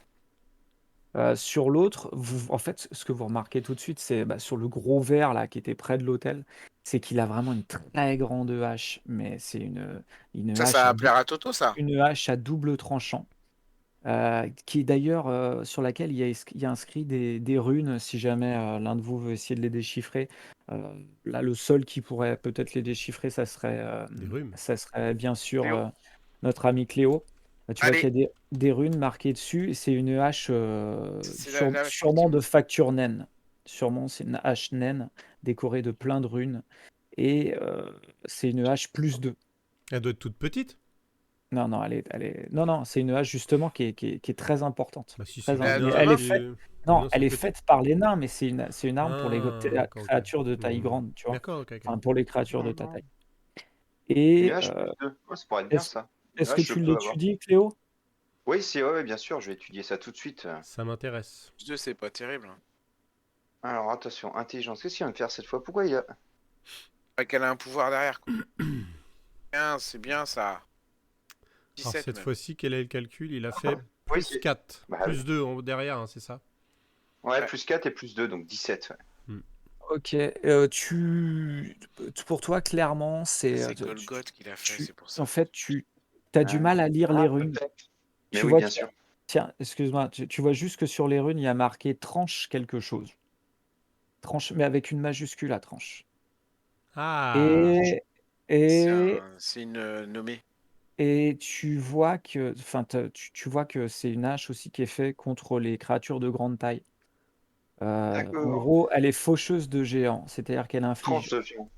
A: Sur l'autre, en fait, ce que vous remarquez tout de suite, c'est sur le gros ver là qui était près de l'hôtel, c'est qu'il a vraiment une très grande hache, mais c'est une
E: Ça,
A: hache
E: ça va plaire à Toto, ça.
A: une hache à double tranchant, qui est d'ailleurs sur laquelle il y a inscrit des runes. Si jamais l'un de vous veut essayer de les déchiffrer, là le seul qui pourrait peut-être les déchiffrer,
C: Des rhumes.
A: ça serait bien sûr
E: Léo.
A: notre ami Cléo. Tu vois
E: Allez,
A: qu'il y a des runes marquées dessus, et c'est une hache
E: c'est la hache
A: sûrement de
E: ultime.
A: facture naine. Sûrement, c'est une hache naine décorée de plein de runes. Et c'est une hache +2.
C: Elle doit être toute petite.
A: Non, non, non, non, c'est une hache justement qui est très importante.
C: Bah, si c'est
A: Très
C: des
E: Mais
A: mais
C: nains,
A: elle est
E: Thomas,
A: faite,
C: les
A: non,
C: nains
A: elle
C: sont
A: est
C: petits.
A: faite par les nains, mais c'est une arme pour les
C: Ah, d'accord, ok.
A: créatures de taille
C: Hmm.
A: grande, tu vois.
C: D'accord, ok, ok.
A: Enfin, pour les créatures de ta
D: Mhm.
A: taille.
D: Une
A: Et
D: hache plus deux. Ouais, ça pourrait être bien
A: est-ce
D: ça. Une
A: est-ce que
D: hache, je
A: tu
D: peux avoir.
A: l'étudies, Cléo?
D: Oui, c'est ouais, bien sûr, je vais étudier ça tout de suite.
C: Ça m'intéresse.
E: plus 2, c'est pas terrible. Hein.
D: Alors attention, intelligence. Qu'est-ce qu'il va me faire cette fois? Pourquoi il a.
E: Pas qu'elle a un pouvoir derrière, quoi. 15, c'est bien ça.
C: Alors
E: 17
C: cette
E: même.
C: fois-ci, quel est le calcul? Il a fait
D: Oui,
C: plus 4.
D: Bah,
C: Plus 2 derrière, hein, c'est ça?
D: ouais,
E: Ouais.
D: plus 4 et plus 2, donc 17. Ouais.
A: Ok, pour toi, clairement,
E: C'est Golgoth qui l'a fait, c'est pour ça.
A: en fait, tu as du mal à lire les runes.
D: Peut-être. Mais
A: Tu
D: oui,
A: vois
D: bien
A: qu'il y a-
D: sûr.
A: Tiens, excuse-moi, tu vois juste que sur les runes, il y a marqué tranche quelque chose. Tranche, mais avec une majuscule à tranche.
C: Ah!
A: Et, et,
E: C'est une nommée.
A: et tu vois que, enfin, tu vois que c'est une hache aussi qui est faite contre les créatures de grande taille. En
D: D'accord.
A: gros, elle est faucheuse de géants, c'est-à-dire qu'elle
D: Tranche
A: inflige
D: de viande. Ouais.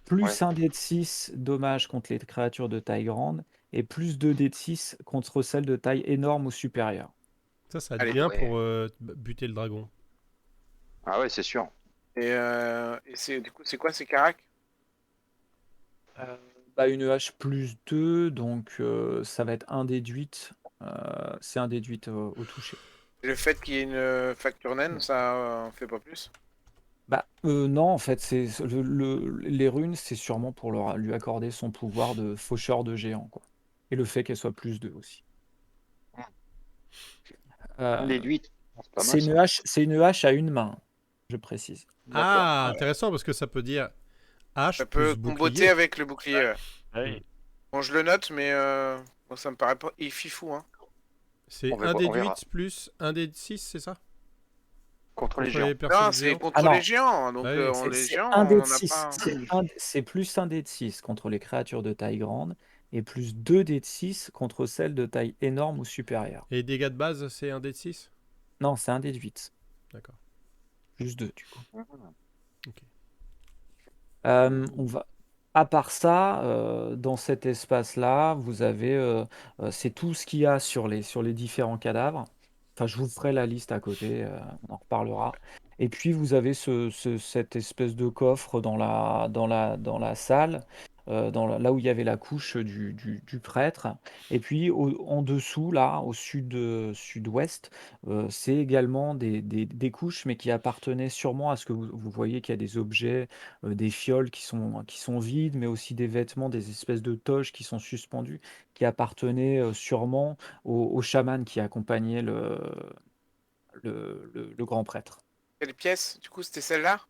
A: plus 1 dé de 6 dommages contre les créatures de taille grande et plus 2 dés de 6 contre celles de taille énorme ou supérieure.
C: Ça va être
E: Allez.
C: bien
D: Ouais.
C: pour buter le dragon.
D: Ah ouais, c'est sûr.
E: Et c'est du coup, c'est quoi ces caracs?
A: Une hache +2, donc ça va être un dé de 8. C'est un dé de 8 au toucher.
E: Le fait qu'il y ait une facture naine, ça en fait pas plus?
A: Non, en fait, les runes, c'est sûrement pour lui accorder son pouvoir de faucheur de géants, quoi. Et le fait qu'elle soit +2 aussi.
D: Un
A: Euh,
D: des 8. C'est pas
A: c'est
D: mal ça.
A: une hache à une main, je précise.
D: D'accord.
C: Ah, intéressant parce que ça peut dire hache
E: Ça
C: plus
E: peut comboter
C: bouclier.
E: avec le bouclier. Ouais.
B: Ah oui.
E: Bon, je le note, mais bon, ça me paraît pas fifou, hein.
C: C'est
D: On va
C: 1
D: voir-
C: dé
D: on
C: de
D: verra.
C: 8 plus 1 dé de 6, c'est ça?
D: Contre les
C: Contre
D: géants.
C: les personnes
E: Non, c'est
C: géantes.
E: contre
A: Ah non.
E: les géants. Hein, donc,
C: Bah oui.
E: les
A: C'est
E: géants,
A: un dé
E: on
A: de
E: n'a
A: 6.
E: pas.
A: C'est plus un dé de 6 contre les créatures de taille grande et plus 2 dés de 6 contre celles de taille énorme ou supérieure.
C: Et les dégâts de base, c'est 1 dé de 6?
A: Non, c'est un dé de 8.
C: D'accord.
A: Plus 2, du coup.
C: Ok.
A: On va... À part ça, dans cet espace-là, vous avez, c'est tout ce qu'il y a sur les différents cadavres. Enfin, je vous ferai la liste à côté, on en reparlera. Et puis, vous avez cette espèce de coffre dans la salle, là où il y avait la couche du prêtre. Et puis, en dessous, là, au sud-ouest, c'est également des couches, mais qui appartenaient sûrement à ce que vous voyez qu'il y a des objets, des fioles qui sont vides, mais aussi des vêtements, des espèces de toges qui sont suspendus, qui appartenaient sûrement au chaman qui accompagnait le grand prêtre.
E: Quelle pièce? Du coup, c'était celle-là?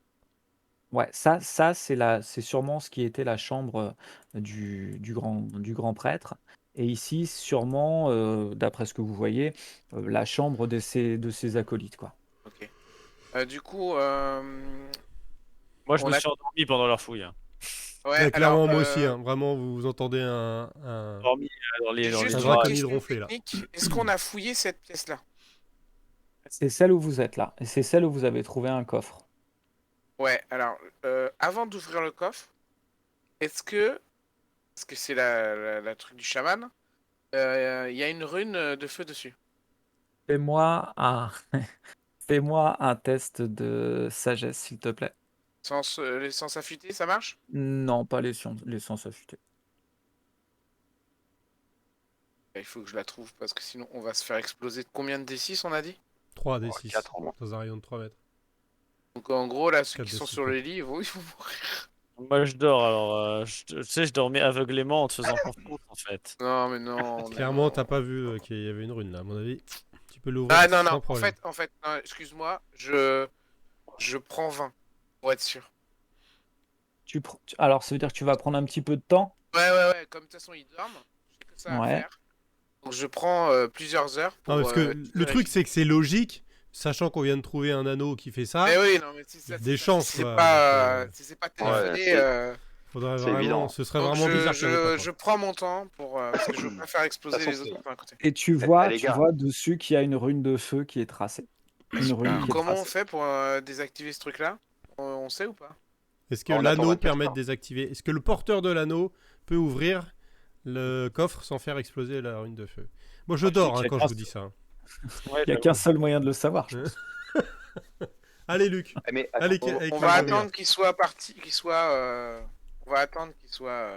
A: Ouais, c'est sûrement ce qui était la chambre du grand prêtre. Et ici, sûrement, d'après ce que vous voyez, la chambre de ses acolytes, quoi.
E: Ok. Du coup,
B: Moi, je
E: on
B: me
E: a...
B: suis endormi pendant leur fouille, hein.
E: Ouais, alors,
C: Clairement, moi aussi, hein. Vraiment, vous entendez
B: Endormi dans les
E: juste
C: un
E: une
B: draps.
C: draconide
E: question
C: ronflé, là.
E: technique. Est-ce qu'on a fouillé cette pièce-là?
A: C'est celle où vous êtes là. Et c'est celle où vous avez trouvé un coffre.
E: Ouais, alors, avant d'ouvrir le coffre, est-ce que, parce que c'est la truc du chaman, il y a une rune de feu dessus?
A: Fais-moi un, fais-moi un test de sagesse, s'il te plaît.
E: Les sens affûtés, ça marche?
A: Non, pas les sens affûtés.
E: Il faut que je la trouve parce que sinon on va se faire exploser. Combien de D6 on a dit?
C: 3 des 6.
D: 4 en moins.
C: Dans un rayon de 3 mètres.
E: Donc en gros là, ceux
C: 4
E: qui
C: des
E: sont
C: 6,
E: sur
C: ouais.
E: les lits, ils vont mourir.
B: Moi, je dors, alors, tu sais, je dormais aveuglément en te faisant confiance, en fait.
E: Non mais non, mais
C: Clairement,
E: non.
C: t'as pas vu qu'il y avait une rune là, à mon avis. Tu peux l'ouvrir
E: Ah non,
C: sans
E: non,
C: problème.
E: en fait, non, excuse-moi, je prends 20 pour être sûr.
A: Alors, ça veut dire que tu vas prendre un petit peu de temps?
E: Ouais, comme de toute façon ils dorment, j'ai que ça à
A: Ouais.
E: faire. Donc je prends plusieurs heures
C: Non,
E: pour.
C: parce que le truc, c'est que c'est logique, sachant qu'on vient de trouver un anneau qui fait ça.
E: Mais oui, non, mais si
C: Il y a
E: ça,
C: des
E: si
C: chances,
E: c'est
C: quoi,
E: pas,
C: donc,
E: si c'est pas
D: Ouais,
E: téléphoné.
C: faudrait
D: c'est
C: vraiment,
D: évident.
C: ce serait
E: Donc
C: vraiment bizarre qu'il y en ait pas, quoi.
E: je prends mon temps pour parce que je veux pas faire exploser
D: façon,
E: les autres
D: c'est-
E: à côté.
A: Et tu
D: les gars.
A: vois dessus qu'il y a une rune de feu qui est tracée. Une rune
E: Alors,
A: qui est
E: comment on
A: tracée.
E: fait pour désactiver ce truc-là? On sait ou pas?
C: Est-ce que
D: On attend
C: l'anneau
D: 24
C: permet de
D: heures.
C: désactiver? Est-ce que le porteur de l'anneau peut ouvrir le coffre sans faire exploser la rune de feu? Moi, je dors
A: qu'il y a
C: quand je
A: qu'un
C: vous dis ça.
B: Ouais,
A: Il n'y a qu'un seul moyen de le savoir. je pense.
C: Allez, Luc.
D: Eh, mais
C: Allez,
D: attends,
C: avec
E: On
C: les
E: va
C: zombies, là.
E: attendre qu'il soit parti, on va attendre qu'il soit.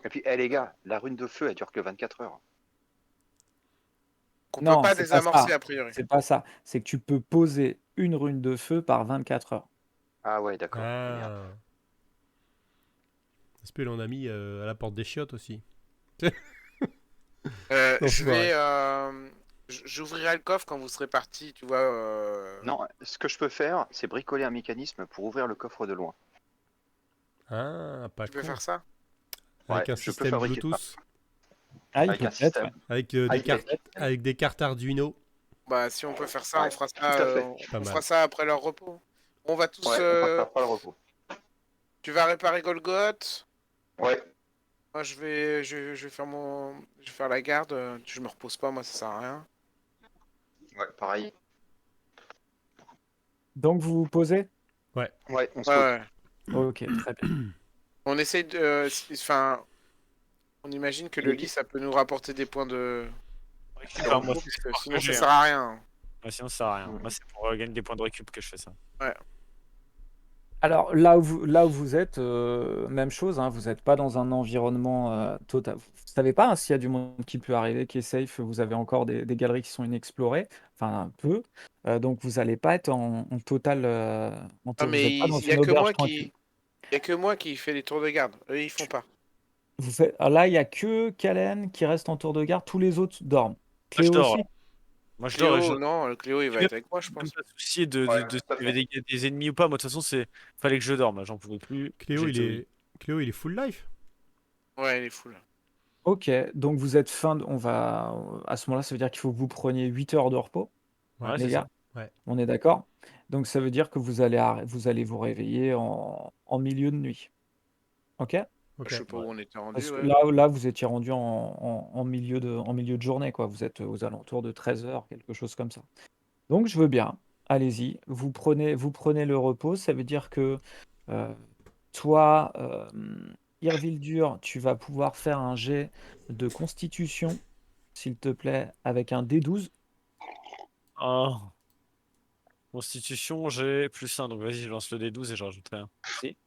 D: Et puis, les gars, la rune de feu, elle dure que 24 heures.
E: Qu'on peut
A: Non,
E: pas
A: c'est pas
E: désamorcer
A: ça.
E: a priori.
A: C'est pas ça. C'est que tu peux poser une rune de feu par 24 heures.
D: Ah ouais, d'accord. Merde.
C: Ah. J'espère qu'on a mis à la porte des chiottes aussi. Non,
E: Je
C: c'est pas
E: vais,
C: vrai.
E: j'ouvrirai le coffre quand vous serez parti, tu vois.
D: Non, ce que je peux faire, c'est bricoler un mécanisme pour ouvrir le coffre de loin.
C: Ah, pas
E: Tu peux
C: con.
E: faire ça?
C: Avec
D: Ouais,
C: un
D: je peux
C: système
D: fabriquer
C: Bluetooth,
A: Ah, il
D: avec
A: peut
D: un
A: peut-être.
D: système.
A: Ouais.
C: avec,
D: High-tech.
C: avec des cartes Arduino.
E: Bah, si on peut faire ça,
D: Ouais,
E: on fera
D: tout à
E: ça,
D: fait.
C: Pas
E: on
C: mal.
E: fera ça après leur repos. On va tous.
D: Ouais, on fera pas le repos.
E: Tu vas réparer Golgoth.
D: Ouais,
E: Moi, je vais faire je vais faire la garde. Je me repose pas, moi, ça sert à rien.
D: ouais, pareil.
A: Donc, vous vous posez?
D: Ouais, on se
E: Ouais,
D: pose.
E: ouais.
A: Ok, très bien.
E: On essaye de, enfin, on imagine que le lit, ça peut nous rapporter des points de.
B: Récup, hein, moi,
E: parce
B: c'est
E: que
B: pour
E: sinon,
B: que
E: ça
B: j'ai,
E: sert
B: hein.
E: à rien.
B: Moi, sinon, ça sert à rien. Moi, c'est pour gagner des points de récup que je fais ça.
A: Alors, là où vous êtes, même chose, hein, vous n'êtes pas dans un environnement total. Vous ne savez pas hein, s'il y a du monde qui peut arriver, qui est safe. Vous avez encore des galeries qui sont inexplorées, enfin un peu. Donc, vous n'allez pas être en total.
E: Non,
A: Vous n'êtes pas
E: mais
A: dans
E: il y a
A: une
E: que
A: auberge tranquille.
E: il y a que moi qui fais les tours de garde. Eux, ils font pas.
A: Alors là, il n'y a que Kalen qui reste en tour de garde. Tous les autres dorment.
B: Moi, je
A: Cléo
B: dors.
A: aussi?
B: Moi, je dors et je.
E: Cléo, non, Cléo, il va
B: Même
E: être avec moi, je pense.
B: pas soucier
D: Ouais,
B: de
D: tout à
B: s'il y avait
D: fait.
B: des ennemis ou pas. Moi, de toute façon, fallait que je dorme. J'en pouvais plus.
C: Cléo,
B: J'étais au lit.
C: Cléo, il est full life.
E: Ouais, il est full.
A: Ok, donc vous êtes on va, à ce moment-là, ça veut dire qu'il faut que vous preniez 8 heures de repos,
C: Ouais,
B: Ouais,
A: les
B: c'est
A: gars.
B: ça.
C: Ouais.
A: On est d'accord? Donc ça veut dire que vous allez vous réveiller en milieu de nuit. Ok?
C: Ok.
E: Je sais pas où on était rendu,
A: Parce que
E: ouais.
A: là, vous étiez rendu en milieu en milieu de journée, quoi. Vous êtes aux alentours de 13 heures, quelque chose comme ça. Donc je veux bien, allez-y, vous prenez le repos. Ça veut dire que Euh, toi, Irvildur, tu vas pouvoir faire un jet de constitution, s'il te plaît, avec un D12.
B: Oh. Constitution, j'ai +1, donc vas-y, je lance le D12 et je rajouterai un.
A: Si.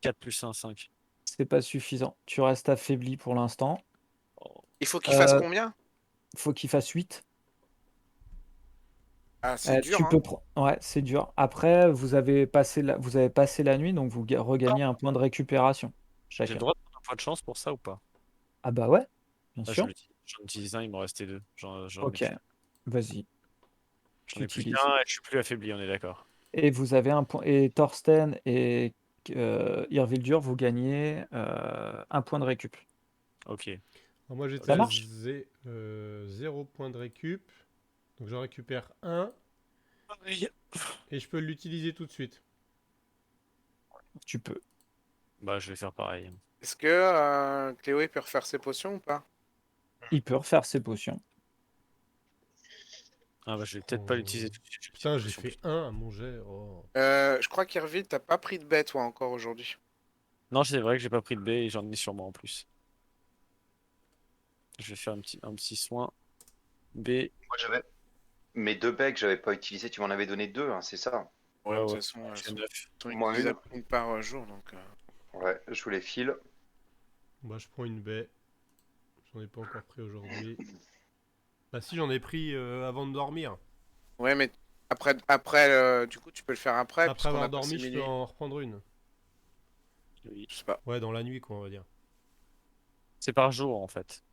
B: 4 + 1, 5.
A: C'est pas suffisant. Tu restes affaibli pour l'instant.
B: Oh.
E: Il faut qu'il fasse
A: Euh,
E: combien?
A: faut qu'il fasse 8.
E: Ah, c'est dur,
A: Tu
E: hein.
A: peux Ouais, c'est dur. Après, vous avez passé la nuit, donc vous regagnez un point de récupération
B: J'ai le
A: chacun.
B: droit de prendre un point de chance pour ça ou pas?
A: Ah bah ouais, bien
B: Ah,
A: sûr.
B: j'en utilise un, il m'en restait 2. J'en mets
A: Ok,
B: plus.
A: vas-y,
B: J'en ai plus
A: t'utilises.
B: qu'un et je suis plus affaibli, on est d'accord.
A: Et vous avez un point. Et Thorsten et Irvildur, vous gagnez un point de récup.
B: Ok.
C: Alors moi j'étais
A: Ça
C: à
A: marche?
C: 0 point de récup. Donc j'en récupère un et je peux l'utiliser tout de suite.
A: Tu peux.
B: Bah, je vais faire pareil.
E: Est-ce que Cléo il peut refaire ses potions ou pas?
A: Il peut refaire ses potions.
B: Ah, bah, je vais peut-être pas l'utiliser tout de suite. Je vais
C: Putain,
B: utiliser
C: j'ai
B: potion
C: fait
B: plus.
C: 1 à mon jet. Oh.
E: Je crois qu'Irvine, t'as pas pris de bête, toi, encore aujourd'hui.
B: Non, c'est vrai que j'ai pas pris de B et j'en ai sur moi en plus. Je vais faire un petit soin. B.
D: Moi, j'avais mes 2 baies que j'avais pas utilisées, tu m'en avais donné 2, hein, c'est ça?
E: Ouais,
B: Ouais,
E: de toute
B: ouais.
E: façon, elles
B: J'ai
E: sont,
B: 9.
E: sont
D: Moi,
E: utilisables une par jour, donc...
D: Ouais, je vous les file.
C: Moi je prends une baie. J'en ai pas encore pris aujourd'hui. Bah si, j'en ai pris avant de dormir.
E: Ouais, mais après du coup, tu peux le faire après,
C: Après
E: puisqu'on
C: avoir
E: a passé
C: dormi, je peux
E: minuit.
C: en reprendre une.
B: Oui.
E: Je sais pas.
C: Ouais, dans la nuit quoi, on va dire.
B: C'est par jour en fait.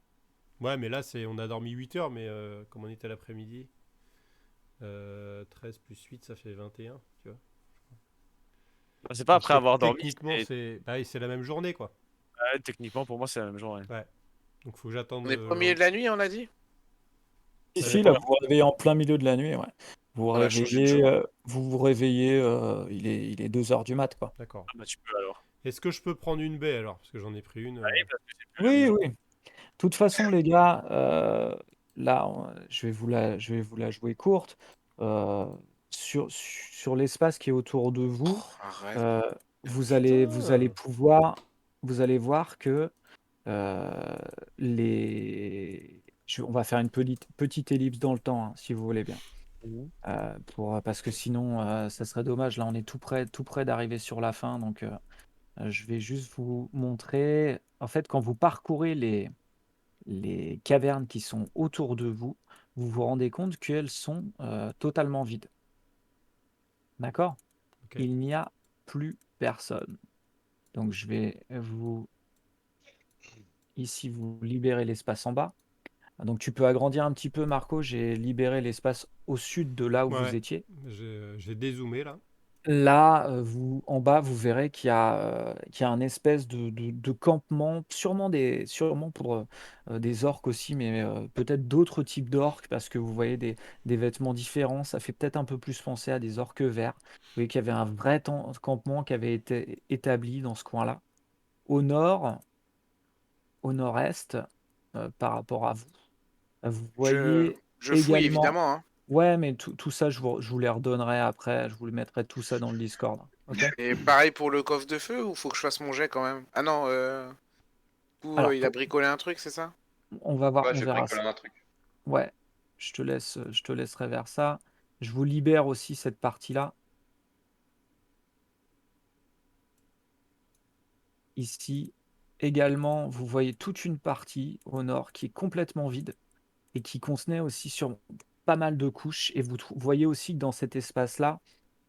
C: Ouais, mais là on a dormi 8 heures, mais comme on était à l'après-midi, 13 plus 8, ça fait 21, tu vois.
B: Bah, c'est pas
C: Donc
B: après avoir dormi.
C: techniquement, bah oui, c'est la même journée quoi.
B: Ouais, techniquement, pour moi, c'est la même journée.
C: Ouais. Donc faut que j'attende
E: On est pas au milieu de la nuit, on a dit?
A: Si,
C: Ça
A: si, là,
C: dépend.
A: vous vous réveillez en plein milieu de la nuit, ouais.
E: On a changé de jour.
A: Vous vous réveillez, il est 2 heures du mat, quoi.
C: D'accord.
B: Ah, bah, tu peux alors.
C: Est-ce que je peux prendre une baie alors? Parce que j'en ai pris une.
B: Allez, parce que c'est plus la
A: Oui,
B: même
A: oui. De toute façon, les gars, là, je vais vous la jouer courte. Euh, sur l'espace qui est autour de vous,
E: Arrête.
A: euh,
C: Putain.
A: vous allez voir que on va faire une petite ellipse dans le temps, hein, si vous voulez bien.
B: Mhm.
A: Parce que sinon, ça serait dommage. Là, on est tout près d'arriver sur la fin. Donc, je vais juste vous montrer. En fait, quand vous parcourez les cavernes qui sont autour de vous, vous vous rendez compte qu'elles sont totalement vides. D'accord?
C: Ok.
A: Il n'y a plus personne. Donc, je vais ici vous libérer l'espace en bas. Donc tu peux agrandir un petit peu, Marco. J'ai libéré l'espace au sud de là où vous
C: Ouais.
A: étiez.
C: J'ai dézoomé là.
A: Là, en bas, vous verrez qu'il y a un espèce de campement, sûrement pour des orques aussi, mais peut-être d'autres types d'orques, parce que vous voyez des vêtements différents. Ça fait peut-être un peu plus penser à des orques verts. Vous voyez qu'il y avait un vrai campement qui avait été établi dans ce coin-là. Au nord, au nord-est, par rapport à vous, vous
E: Je,
A: voyez
E: je fouille,
A: également.
E: évidemment, hein.
A: Ouais, mais tout ça, je vous les redonnerai après. Je vous les mettrai tout ça dans le Discord. Ok?
E: Et pareil pour le coffre de feu, ou faut que je fasse mon jet quand même? Ah non, du coup,
A: Alors,
E: il a bricolé un truc, c'est ça?
A: on va voir,
D: Ouais,
A: on
D: j'ai
A: verra
D: bricolé
A: ça.
D: un truc.
A: Ouais, je te laisserai vers ça. Je vous libère aussi cette partie-là. Ici, également, vous voyez toute une partie au nord qui est complètement vide et qui contenait aussi sur pas mal de couches. Et vous voyez aussi que dans cet espace-là,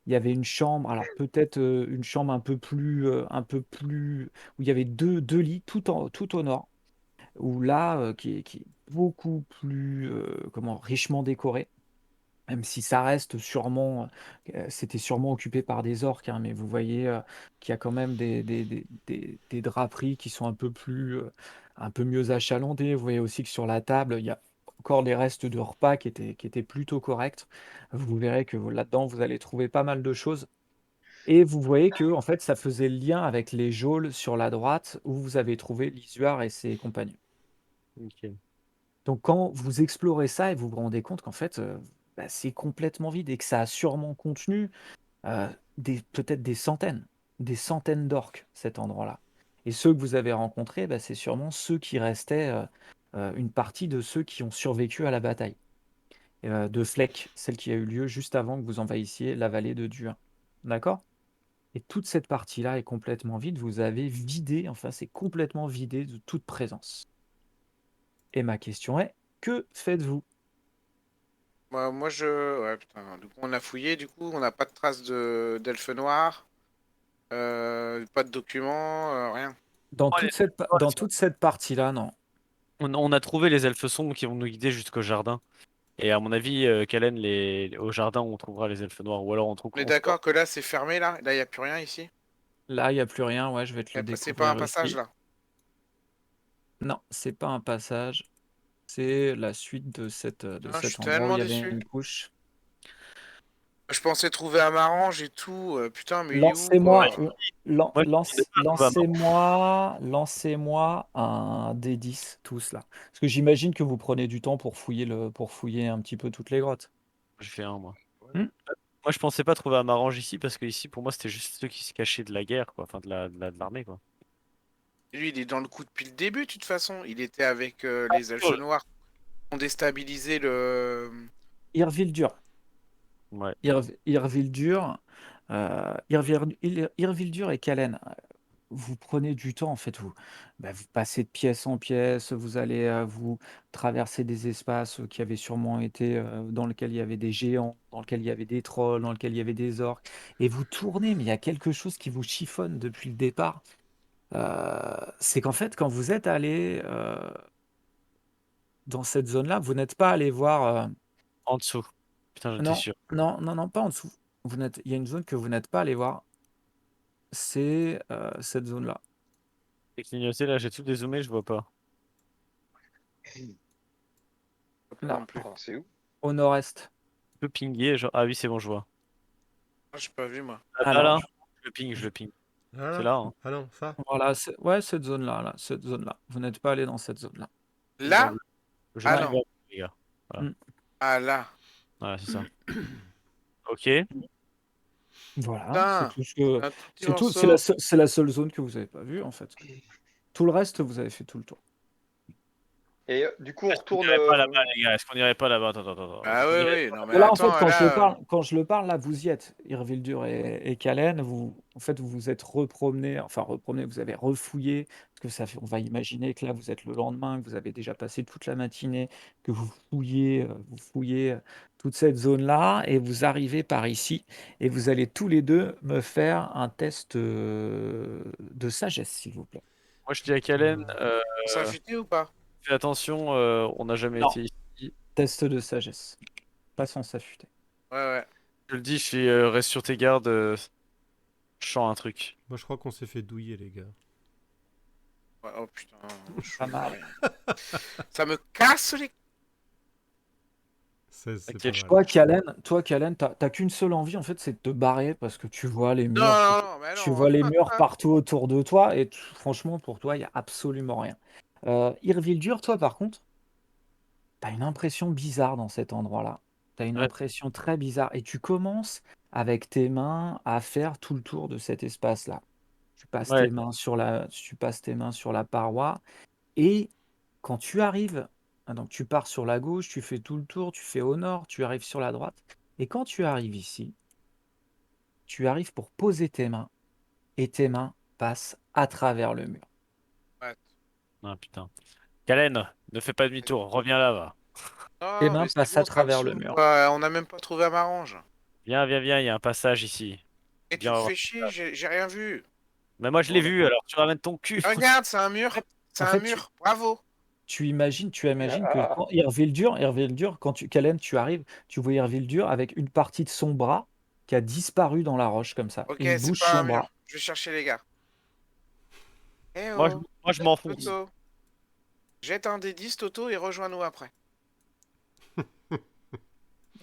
A: il y avait une chambre, alors peut-être une chambre où il y avait deux lits tout au nord, où là, qui est beaucoup plus richement décoré, même si ça reste sûrement, c'était sûrement occupé par des orques, hein, mais vous voyez qu'il y a quand même des draperies qui sont un peu mieux achalandées. Vous voyez aussi que sur la table, il y a encore des restes de repas qui étaient plutôt corrects. Vous verrez que là-dedans, vous allez trouver pas mal de choses. Et vous voyez que en fait, ça faisait le lien avec les geôles sur la droite où vous avez trouvé Lisuard et ses compagnons.
B: Ok.
A: Donc quand vous explorez ça et vous vous rendez compte qu'en fait, bah, c'est complètement vide et que ça a sûrement contenu. peut-être des centaines d'orques, cet endroit-là. Et ceux que vous avez rencontrés, bah, c'est sûrement ceux qui restaient, une partie de ceux qui ont survécu à la bataille de Fleck, celle qui a eu lieu juste avant que vous envahissiez la vallée de Duin. D'accord? Et toute cette partie-là est complètement vide. Vous avez vidé, enfin, c'est complètement vidé de toute présence. Et ma question est, que faites-vous?
E: Moi, ouais, putain. Du coup, on a fouillé, du coup, on n'a pas de traces d'elfe noir, pas de documents, rien.
A: Dans toute cette partie-là, non.
B: On a trouvé les elfes sombres qui vont nous guider jusqu'au jardin. Et à mon avis, Kalen, au jardin, on trouvera les elfes noirs. Ou alors on trouve.
E: On est d'accord que là, c'est fermé, là? Là, il n'y a plus rien ici?
A: Là, il n'y a plus rien. Ouais, je vais te le
E: C'est pas un
A: découvrir
E: passage,
A: ici.
E: là?
A: Non, c'est pas un passage. C'est la suite de
E: Ah, je suis
A: cet endroit où
E: tellement
A: il y avait
E: déçu.
A: une couche.
E: Je pensais trouver un Marange et tout. Putain, mais il est où,
A: Lancez-moi,
E: quoi?
B: Moi, je m'attendais pas à trouver un
A: lancez-moi un D10 tous là. Parce que j'imagine que vous prenez du temps pour fouiller un petit peu toutes les grottes.
B: J'ai fait un, moi.
A: Hmm.
B: Moi, je pensais pas trouver un Marange ici parce que ici, pour moi, c'était juste ceux qui se cachaient de la guerre, quoi. Enfin, de l'armée, quoi.
E: Lui, il est dans le coup depuis le début, de toute façon. Il était avec les elfes noirs qui ont déstabilisé le.
A: Irvildur.
B: Ouais.
A: Irvildur. Irvildur et Kalen. Vous prenez du temps en fait, vous passez de pièce en pièce, vous allez vous traverser des espaces qui avaient sûrement été dans lesquels il y avait des géants, dans lesquels il y avait des trolls, dans lesquels il y avait des orques, et vous tournez, mais il y a quelque chose qui vous chiffonne depuis le départ. C'est qu'en fait, quand vous êtes allé dans cette zone-là, vous n'êtes pas allé voir.
B: En dessous. Putain, j'étais
A: Non,
B: sûr.
A: non, non, non, pas en dessous. Il y a une zone que vous n'êtes pas allé voir. C'est cette zone-là.
B: Et clignoté, là, j'ai tout dézoomé, je vois pas.
A: Là,
E: Non plus.
D: Attends, c'est où?
A: au nord-est.
B: Je peux pinguer, genre. Ah oui, c'est bon, je vois.
E: Ah, j'ai pas vu, moi.
B: Ah,
A: Alors,
B: là, je le ping.
C: Ah,
B: C'est
C: là?
B: là, hein.
C: Ah non, ça?
A: voilà, ouais, cette zone-là, cette zone-là. Vous n'êtes pas allé dans cette zone-là.
E: Là?
B: Je
E: Ah
B: clique
E: non.
B: vers les gars. Voilà,
A: Mm.
E: Ah là.
B: voilà c'est ça. Ok.
A: Voilà, c'est
E: Putain.
A: tout ce que,
E: Un tout petit
A: c'est tout,
E: morceau.
A: c'est la seule zone que vous n'avez pas vue en fait. Tout le reste, vous avez fait tout le tour.
D: Et du coup, on
B: Est-ce qu'on
D: retourne.
B: irait pas là-bas, les gars? Est-ce qu'on irait pas là-bas? Attends. Est-ce
E: Ah
B: qu'on
E: oui,
B: irait
E: oui.
B: pas
E: Non, mais
B: là-bas
A: Là, en fait,
E: attends, là.
A: quand je le parle, là, vous y êtes. Irvildur et Kalen, en fait, vous vous êtes repromené, vous avez refouillé, parce que on va imaginer que là, vous êtes le lendemain, que vous avez déjà passé toute la matinée, que vous fouillez toute cette zone-là, et vous arrivez par ici, et vous allez tous les deux me faire un test de sagesse, s'il vous plaît.
B: Moi, je dis à Kalen,
E: On s'est affûté ou pas?
B: fais attention, on n'a jamais
A: Non.
B: été ici.
A: Test de sagesse. Pas sans s'affûter.
E: Ouais.
B: Je le dis, je suis, reste sur tes gardes, je sens un truc.
C: Moi, je crois qu'on s'est fait douiller, les gars.
E: Oh putain.
A: Pas mal.
E: Ça me casse les.
C: 16, c'est
B: Ok,
C: pas
B: je
C: mal.
A: Toi, Kalen, t'as qu'une seule envie, en fait, c'est de te barrer parce que tu vois les murs,
E: Non, mais
A: tu
E: non.
A: vois les murs partout autour de toi et franchement, pour toi, il n'y a absolument rien. Irvildur, toi, par contre, t'as une impression bizarre dans cet endroit-là. T'as une
B: Ouais.
A: impression très bizarre et tu commences avec tes mains à faire tout le tour de cet espace-là.
B: Ouais.
A: Tu passes tes mains sur la paroi et quand tu arrives, donc tu pars sur la gauche, tu fais tout le tour, tu fais au nord, tu arrives sur la droite. Et quand tu arrives ici, tu arrives pour poser tes mains et tes mains passent à travers le mur.
E: Ouais.
B: Ah, putain. Kalen, ne fais pas demi-tour, reviens là, va.
A: Tes
E: Non,
A: mains
E: mais c'est
A: passent à
E: bon, ça me
A: travers le
E: saoule,
A: mur.
E: quoi. On n'a même pas trouvé un m'arrange.
B: Viens, il y a un passage ici.
E: Et tu
B: Viens
E: te
B: voir.
E: fais chier, j'ai rien vu.
B: Mais moi, je l'ai vu, alors tu ramènes ton cul.
E: Regarde, c'est un mur. C'est
A: En
E: un
A: fait,
E: mur. Bravo.
A: tu imagines que
D: Ah,
A: quand Irvildur, Kalen, tu arrives, tu vois Irvildur avec une partie de son bras qui a disparu dans la roche comme ça.
E: Ok,
A: Et il
E: c'est
A: bouge
E: pas un
A: son bras.
E: mur. Je vais chercher les gars. Eh
B: Moi, je,
E: oh.
B: moi, je m'enfonce.
E: Toto. Jette un des 10, Toto, et rejoins-nous après.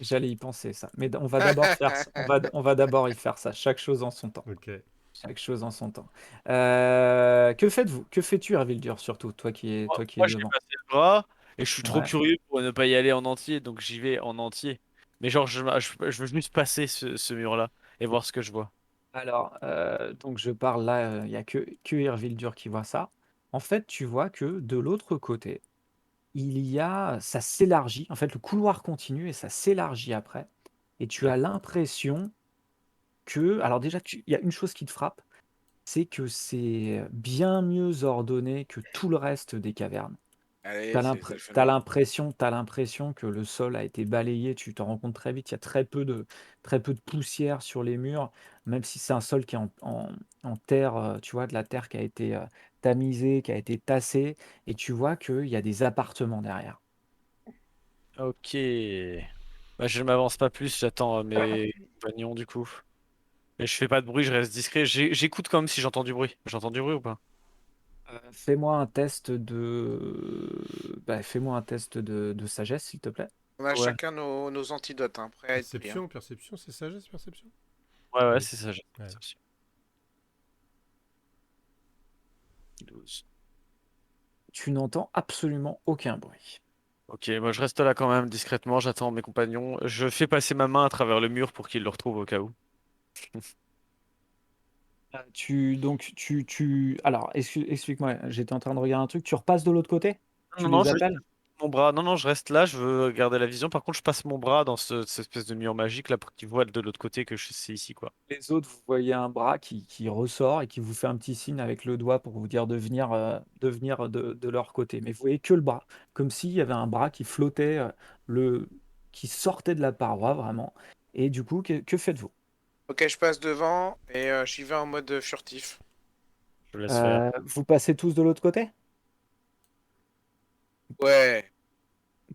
A: J'allais y penser ça. Mais on va d'abord faire ça. On va d'abord y faire ça. Chaque chose en son temps.
C: Ok.
A: Chaque chose en son temps. Que faites-vous? Que fais-tu, Hervildur, surtout, toi qui es
B: Moi, je l'ai
A: devant?
B: passé le bras et je suis trop
A: Ouais.
B: curieux pour ne pas y aller en entier, donc j'y vais en entier. Mais genre, je veux juste passer ce mur-là. et voir ce que je vois.
A: Alors, donc je parle là, il y a que Irvildur qui voit ça. En fait, tu vois que de l'autre côté, ça s'élargit. En fait, le couloir continue et ça s'élargit après. Et tu as l'impression que, alors déjà, il y a une chose qui te frappe, c'est que c'est bien mieux ordonné que tout le reste des cavernes.
E: Allez, c'est les elfes
A: T'as
E: noirs.
A: l'impression que le sol a été balayé, tu t'en rends compte très vite, il y a très peu de poussière sur les murs, même si c'est un sol qui est en terre, tu vois, de la terre qui a été tamisée, qui a été tassée, et tu vois qu'il y a des appartements derrière.
B: Ok. Bah, je ne m'avance pas plus, j'attends mes compagnons du coup. Mais je fais pas de bruit, je reste discret. J'écoute comme si j'entends du bruit. J'entends du bruit ou pas?
A: Fais-moi un test de sagesse, s'il te plaît.
E: On a
B: Ouais,
E: chacun nos antidotes, hein, prêt à être pris. Hein.
C: Perception, c'est sagesse, perception?
B: ouais,
C: Oui.
B: c'est ça.
C: Ouais.
B: 12.
A: Tu n'entends absolument aucun bruit.
B: Ok, moi je reste là quand même discrètement, j'attends mes compagnons. Je fais passer ma main à travers le mur pour qu'ils le retrouvent au cas où.
A: Alors, explique-moi, j'étais en train de regarder un truc. Tu repasses de l'autre côté? Tu
B: Non, non,
A: les appelles?
B: mon bras. Non, non, je reste là, je veux garder la vision. Par contre, je passe mon bras dans cette espèce de mur magique là pour qu'ils voient de l'autre côté que c'est ici quoi.
A: Les autres, vous voyez un bras qui ressort et qui vous fait un petit signe avec le doigt pour vous dire de venir de leur côté. Mais vous voyez que le bras, comme s'il y avait un bras qui flottait, qui sortait de la paroi vraiment. Et du coup, que faites-vous?
E: Ok, je passe devant et j'y vais en mode furtif.
B: Je laisse faire.
A: Vous passez tous de l'autre côté?
E: Ouais.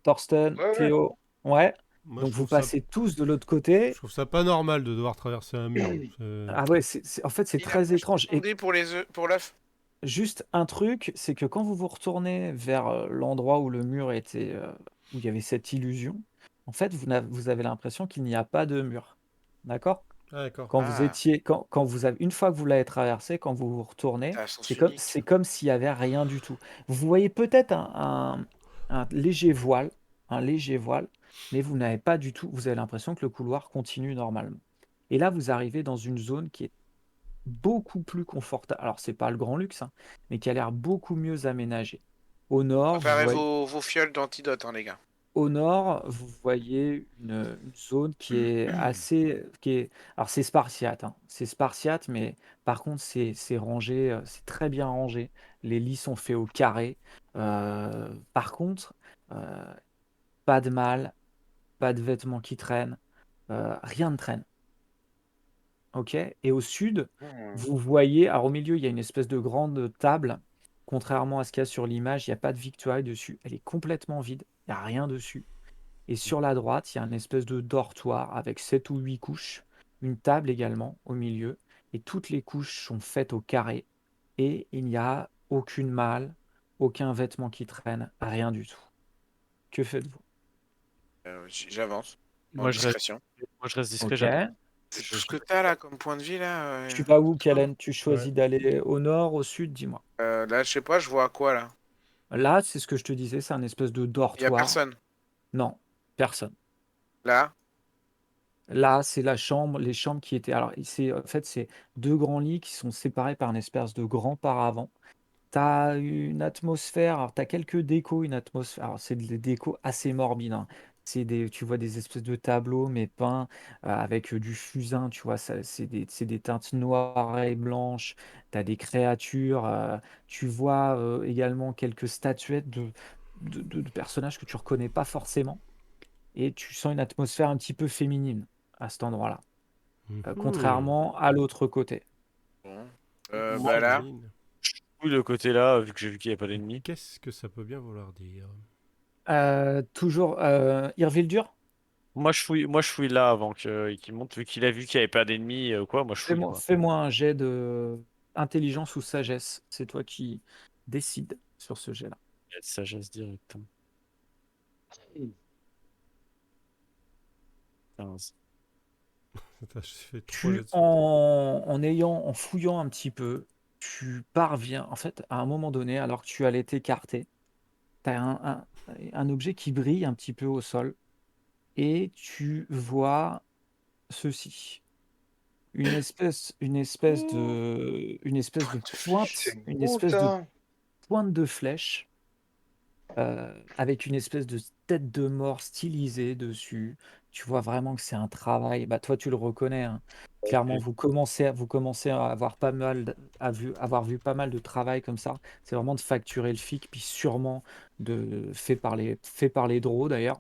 A: Thorsten,
D: Ouais, ouais.
A: Théo, ouais.
C: Moi,
A: Donc vous passez tous de l'autre côté.
C: je trouve ça pas normal de devoir traverser un mur.
A: Ah ouais, en fait, c'est
E: Il a
A: très étrange. Et
E: demandé pour les œufs, pour l'œuf.
A: juste un truc, c'est que quand vous vous retournez vers l'endroit où le mur était, où il y avait cette illusion, en fait, vous avez l'impression qu'il n'y a pas de mur. D'accord?
C: Ah, d'accord.
E: Ah,
A: Une fois que vous l'avez traversé, quand vous vous retournez,
E: t'as un sens
A: c'est
E: unique.
A: comme s'il y avait rien du tout. Vous voyez peut-être un léger voile, mais vous n'avez pas du tout, vous avez l'impression que le couloir continue normalement. Et là, vous arrivez dans une zone qui est beaucoup plus confortable. Alors, c'est pas le grand luxe, hein, mais qui a l'air beaucoup mieux aménagée. Au nord, vous
E: Préparez
A: voyez,
E: vos fioles d'antidote, hein, les gars.
A: Au nord, vous voyez une zone qui est alors c'est spartiate, hein. C'est spartiate, mais par contre, c'est rangé, c'est très bien rangé. Les lits sont faits au carré. Par contre, euh, pas de mal, pas de vêtements qui traînent, rien ne traîne. Ok? Et au sud,
D: Hmm.
A: vous voyez, alors au milieu, il y a une espèce de grande table. Contrairement à ce qu'il y a sur l'image, il n'y a pas de victuailles dessus. Elle est complètement vide. Il n'y a rien dessus. Et sur la droite, il y a une espèce de dortoir avec 7 ou 8 couches. Une table également au milieu. Et toutes les couches sont faites au carré. Et il n'y a aucune malle, aucun vêtement qui traîne, rien du tout. Que faites-vous?
E: J'avance. En
B: Moi je reste,
E: discrétion.
B: moi je reste discret,
A: Ok.
B: j'attends.
E: C'est tout ce que t'as là comme point de vie là.
A: Tu vas où,
E: Toi
A: Kellen? Tu
C: Ouais.
A: choisis d'aller au nord, au sud? Dis-moi.
E: Là, je sais pas, je vois quoi là.
A: Là, c'est ce que je te disais, c'est un espèce de
E: Il y a
A: dortoir.
E: personne.
A: Non, personne.
E: Là.
A: Là, c'est la chambre, les chambres qui étaient. Alors, en fait, c'est deux grands lits qui sont séparés par une espèce de grand paravent. Tu as une atmosphère, alors tu as quelques décos, une atmosphère. Alors, c'est des décos assez morbides, hein. Tu vois des espèces de tableaux, mais peints avec du fusain, tu vois, c'est des teintes noires et blanches. Tu as des créatures. Tu vois également quelques statuettes de personnages que tu reconnais pas forcément. Et tu sens une atmosphère un petit peu féminine à cet endroit-là,
C: Mhm.
A: contrairement à l'autre côté.
E: Bon. Bah là.
C: Féminine.
B: Oui, le côté là, vu que j'ai vu qu'il n'y avait pas d'ennemis.
C: Qu'est-ce que ça peut bien vouloir dire?
A: Toujours Irvildur,
B: Moi je fouille là avant qu'il monte, vu qu'il a vu qu'il n'y avait pas d'ennemis ou quoi, moi je fouille quoi.
A: fais-moi un jet de intelligence ou sagesse. C'est toi qui décides sur ce jet-là.
B: Il y a de sagesse direct. 15.
C: Attends, j'ai fait 3 jets de suite.
A: En fouillant un petit peu, tu parviens, en fait, à un moment donné, alors que tu allais t'écarter, tu as un objet qui brille un petit peu au sol et tu vois ceci. une espèce de
D: C'est
A: une
D: beau
A: espèce de
D: ça.
A: pointe de flèche avec une espèce de tête de mort stylisée dessus. Tu vois vraiment que c'est un travail. Bah, toi, tu le reconnais, hein. Clairement, vous commencez à avoir pas mal, avoir vu pas mal de travail comme ça. C'est vraiment de facturer le FIC, puis sûrement fait par les draws d'ailleurs.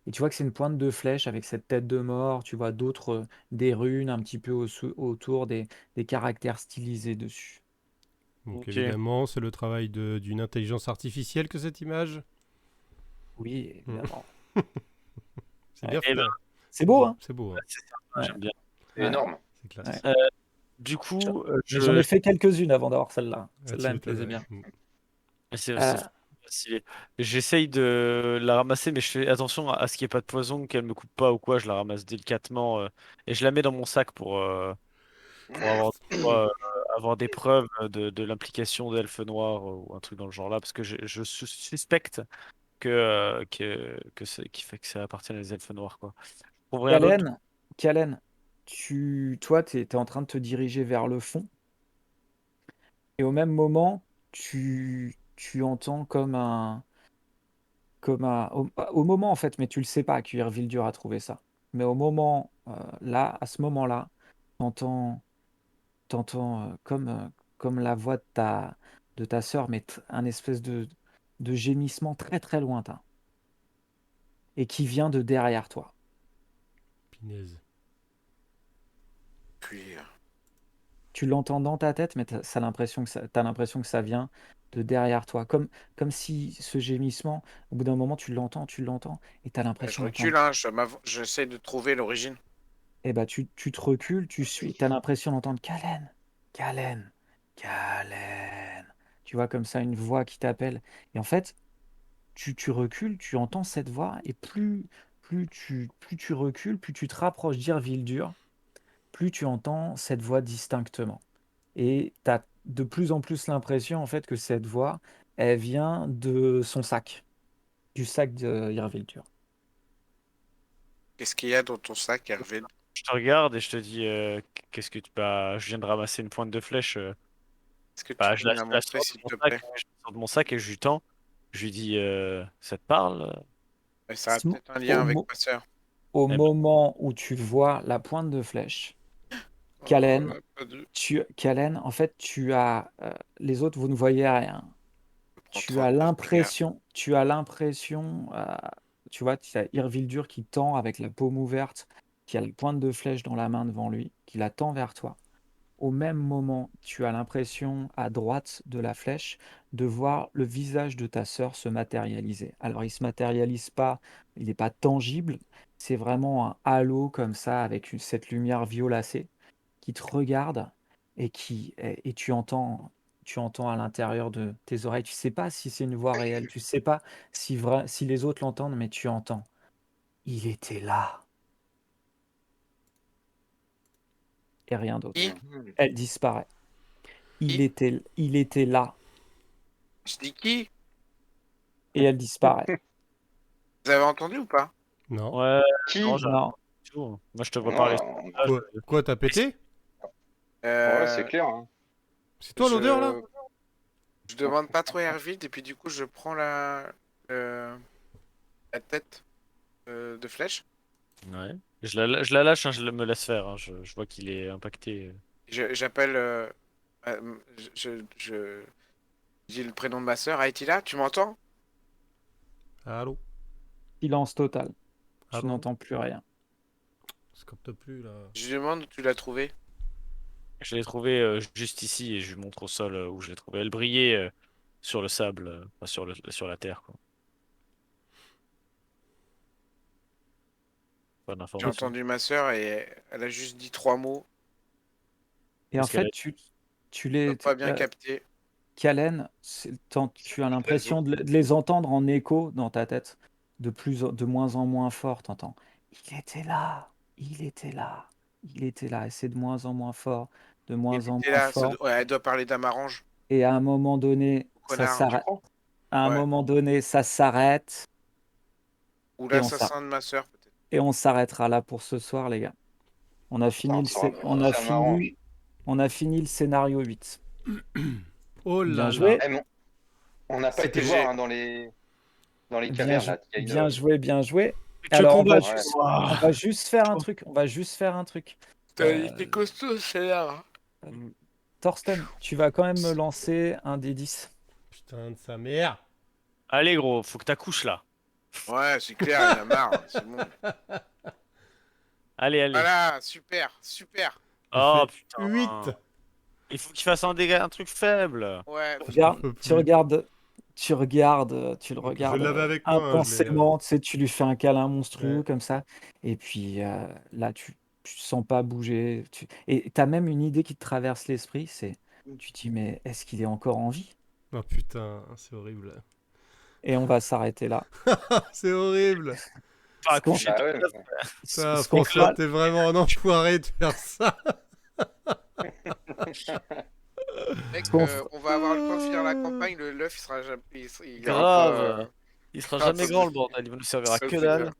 A: Et tu vois que c'est une pointe de flèche avec cette tête de mort. Tu vois d'autres, des runes un petit peu autour, des caractères stylisés dessus.
C: Donc
B: Ok.
C: évidemment, c'est le travail d'une intelligence artificielle que cette image.
A: Oui,
C: Mm.
A: évidemment.
C: C'est
A: Ouais.
C: bien
B: Eh
C: fait.
B: ben,
C: Hein.
A: C'est beau, hein?
C: C'est beau. Hein.
B: c'est sympa,
A: Ouais,
B: j'aime bien.
D: C'est
A: ouais,
D: énorme.
C: C'est
A: ouais.
C: classe.
B: Euh, du coup,
A: J'en ai fait quelques-unes avant d'avoir celle-là.
C: Ah,
A: Celle-là,
C: tu
A: elle me
C: m'étonnes,
A: plaisait
C: ouais.
A: bien.
C: Mm.
B: c'est
A: Euh,
B: stylé. J'essaye de la ramasser, mais je fais attention à ce qu'il n'y ait pas de poison, qu'elle me coupe pas ou quoi. Je la ramasse délicatement et je la mets dans mon sac pour avoir des preuves de l'implication d'elfes noirs ou un truc dans le genre là, parce que je suspecte qu'il fait que ça appartient à des elfes noirs, quoi. Pour rien d'autre.
A: Kalen, Kalen, toi, tu es en train de te diriger vers le fond, et au même moment, tu entends au moment en fait, mais tu le sais pas que Irvildur a trouvé ça. Mais au moment, là, à ce moment-là, t'entends, comme la voix de ta sœur, mais un espèce de gémissement très très lointain, et qui vient de derrière toi.
C: Pinaise.
E: Puis,
A: Tu l'entends dans ta tête, mais t'as l'impression que ça vient de derrière toi. Comme si ce gémissement, au bout d'un moment, tu l'entends, et tu as
E: je
A: l'impression d'entendre.
E: recule, hein, j'essaie de trouver l'origine.
A: Et bah, tu te recules, tu suis, tu as l'impression d'entendre Kalen, Kalen, Kalen. Tu vois comme ça une voix qui t'appelle. Et en fait, tu recules, tu entends cette voix, et plus tu recules, plus tu te rapproches d'Irvildur, plus tu entends cette voix distinctement. Et tu as de plus en plus l'impression en fait que cette voix, elle vient de son sac, du sac de Irvildur.
E: Qu'est-ce qu'il y a dans ton sac, Hervé?
B: Je te regarde et je te dis, qu'est-ce que tu... Bah, je viens de ramasser une pointe de flèche.
E: Est-ce que tu
B: Bah,
E: peux me la
B: je la
E: montrer,
B: sors
E: s'il
B: de mon
E: te
B: sac,
E: plaît?
B: je la sors de mon sac et je lui tends. Je lui dis, ça te parle?
E: Ça a peut-être un lien
A: Au,
E: avec
A: mo-
E: ma sœur.
A: au
B: Eh ben,
A: moment où tu vois la pointe de flèche,
E: Oh,
A: Kalen,
E: pas de...
A: Kalen, en fait, les autres, vous ne voyez rien.
E: Je prends 39 dégâts.
A: Tu as l'impression, tu vois, tu as Irvildur qui tend avec la paume ouverte, qui a la pointe de flèche dans la main devant lui, qui la tend vers toi. Au même moment, tu as l'impression, à droite de la flèche, de voir le visage de ta sœur se matérialiser. Alors, il ne se matérialise pas, il n'est pas tangible, c'est vraiment un halo comme ça, avec cette lumière violacée, qui te regarde et tu entends à l'intérieur de tes oreilles. Tu sais pas si c'est une voix réelle, tu sais pas si les autres l'entendent, mais tu entends. Il était là, et rien d'autre.
E: Qui?
D: Mhm.
A: Elle disparaît.
E: Qui?
A: Il était là,
E: Je dis qui?
A: et elle disparaît.
E: Vous avez entendu ou pas?
C: Non.
B: ouais, non,
D: Qui?
B: j'arrive
A: Non.
B: pas du tout, hein. Moi, je te vois parler.
D: Non,
B: Ah,
C: Quoi, t'as pété?
D: ouais, c'est
E: Euh,
D: clair. Hein.
C: C'est toi l'odeur là?
E: je... je demande pas trop Herville et puis du coup je prends euh, la tête de flèche.
B: Ouais. Je la lâche, hein, me laisse faire, hein. Je vois qu'il est impacté.
E: J'appelle... je dis le prénom de ma sœur. Aïtila, tu m'entends?
C: Allô?
A: Silence total. Tu
C: Allô?
A: n'entends plus rien.
C: Ça capte plus là.
E: Je lui demande où tu l'as trouvé.
B: Je l'ai trouvé juste ici et je lui montre au sol où je l'ai trouvé. Elle brillait sur le sable, pas sur la terre, quoi. Pas
E: J'ai
B: d'information.
E: entendu ma sœur et elle a juste dit 3 mots.
A: Et en
B: Qu'est-ce qu'elle
A: fait,
B: a
A: tu
E: Je n'ai
A: les,
E: pas bien capté.
A: Kalen, tu as
E: Réseau.
A: l'impression de les entendre en écho dans ta tête, de moins en moins fort, t'entends. Il était là, il était là, il était là, et c'est de moins en moins fort, de
E: Il
A: moins en
E: était
A: moins
E: là.
A: fort.
E: Ouais, elle doit parler d'Amarange.
A: Et à un moment donné, ça
E: Connard.
D: Tu
A: s'arrête.
D: crois?
A: À un
E: Ouais.
A: moment donné, ça s'arrête,
E: Ou
A: et on s'arrête.
E: l'assassin de ma sœur, peut-être.
A: Et on s'arrêtera là pour ce soir, les gars. On a fini,
D: Ça m'arrange.
A: on a fini le scénario 8.
C: Oh
A: Bien
C: là
A: joué.
C: là.
D: Eh, mais on n'a pas été
E: C'était
D: voir
E: gé-
D: hein, dans les
A: Bien,
D: cavernes là. Il y a une-
A: bien joué, bien joué.
B: Que
A: Alors,
B: combat,
D: ouais.
A: on va juste faire un truc. On va juste faire un truc.
E: Il était costaud, celle-là.
A: Thorsten, tu vas quand même me lancer un des 10.
C: Putain de sa mère.
B: Allez, gros, faut que t'accouches là.
E: Ouais, c'est clair, il en a marre. C'est bon.
B: Allez, allez.
E: Voilà, super, super.
B: Oh
C: fait
B: putain.
C: 8.
B: Il faut qu'il fasse un dégât, un truc faible.
E: Ouais,
A: Regarde,
C: peux
A: tu
C: plus.
A: regardes, tu le regardes
C: l'avais avec moi, hein,
A: intensément, tu sais, tu lui fais un câlin monstrueux
C: Ouais.
A: comme ça, et puis là, tu sens pas bouger, et tu as même une idée qui te traverse l'esprit, tu te dis, mais est-ce qu'il est encore en vie?
C: Oh putain, c'est horrible.
A: Et on va s'arrêter là.
C: C'est horrible.
B: Pas
A: Ce qu'on-
B: accoucher.
D: Ah ouais,
C: Putain,
A: ce qu'on
C: François,
A: fera-
C: t'es vraiment un enfoiré de faire ça.
E: mec,
A: qu'on
E: on va avoir le temps de finir la campagne. Le l'œuf, il sera jamais. Il ira
B: Grave.
E: pas,
B: Il sera
E: Ah,
B: jamais
E: ça,
B: grand
E: c'est-
B: le bordel. Il va nous servir à
E: ça,
B: que
E: c'est
B: dalle.
E: clair.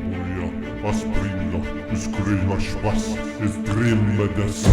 F: Muja aspringa, yskrymar svast, es drömmedes.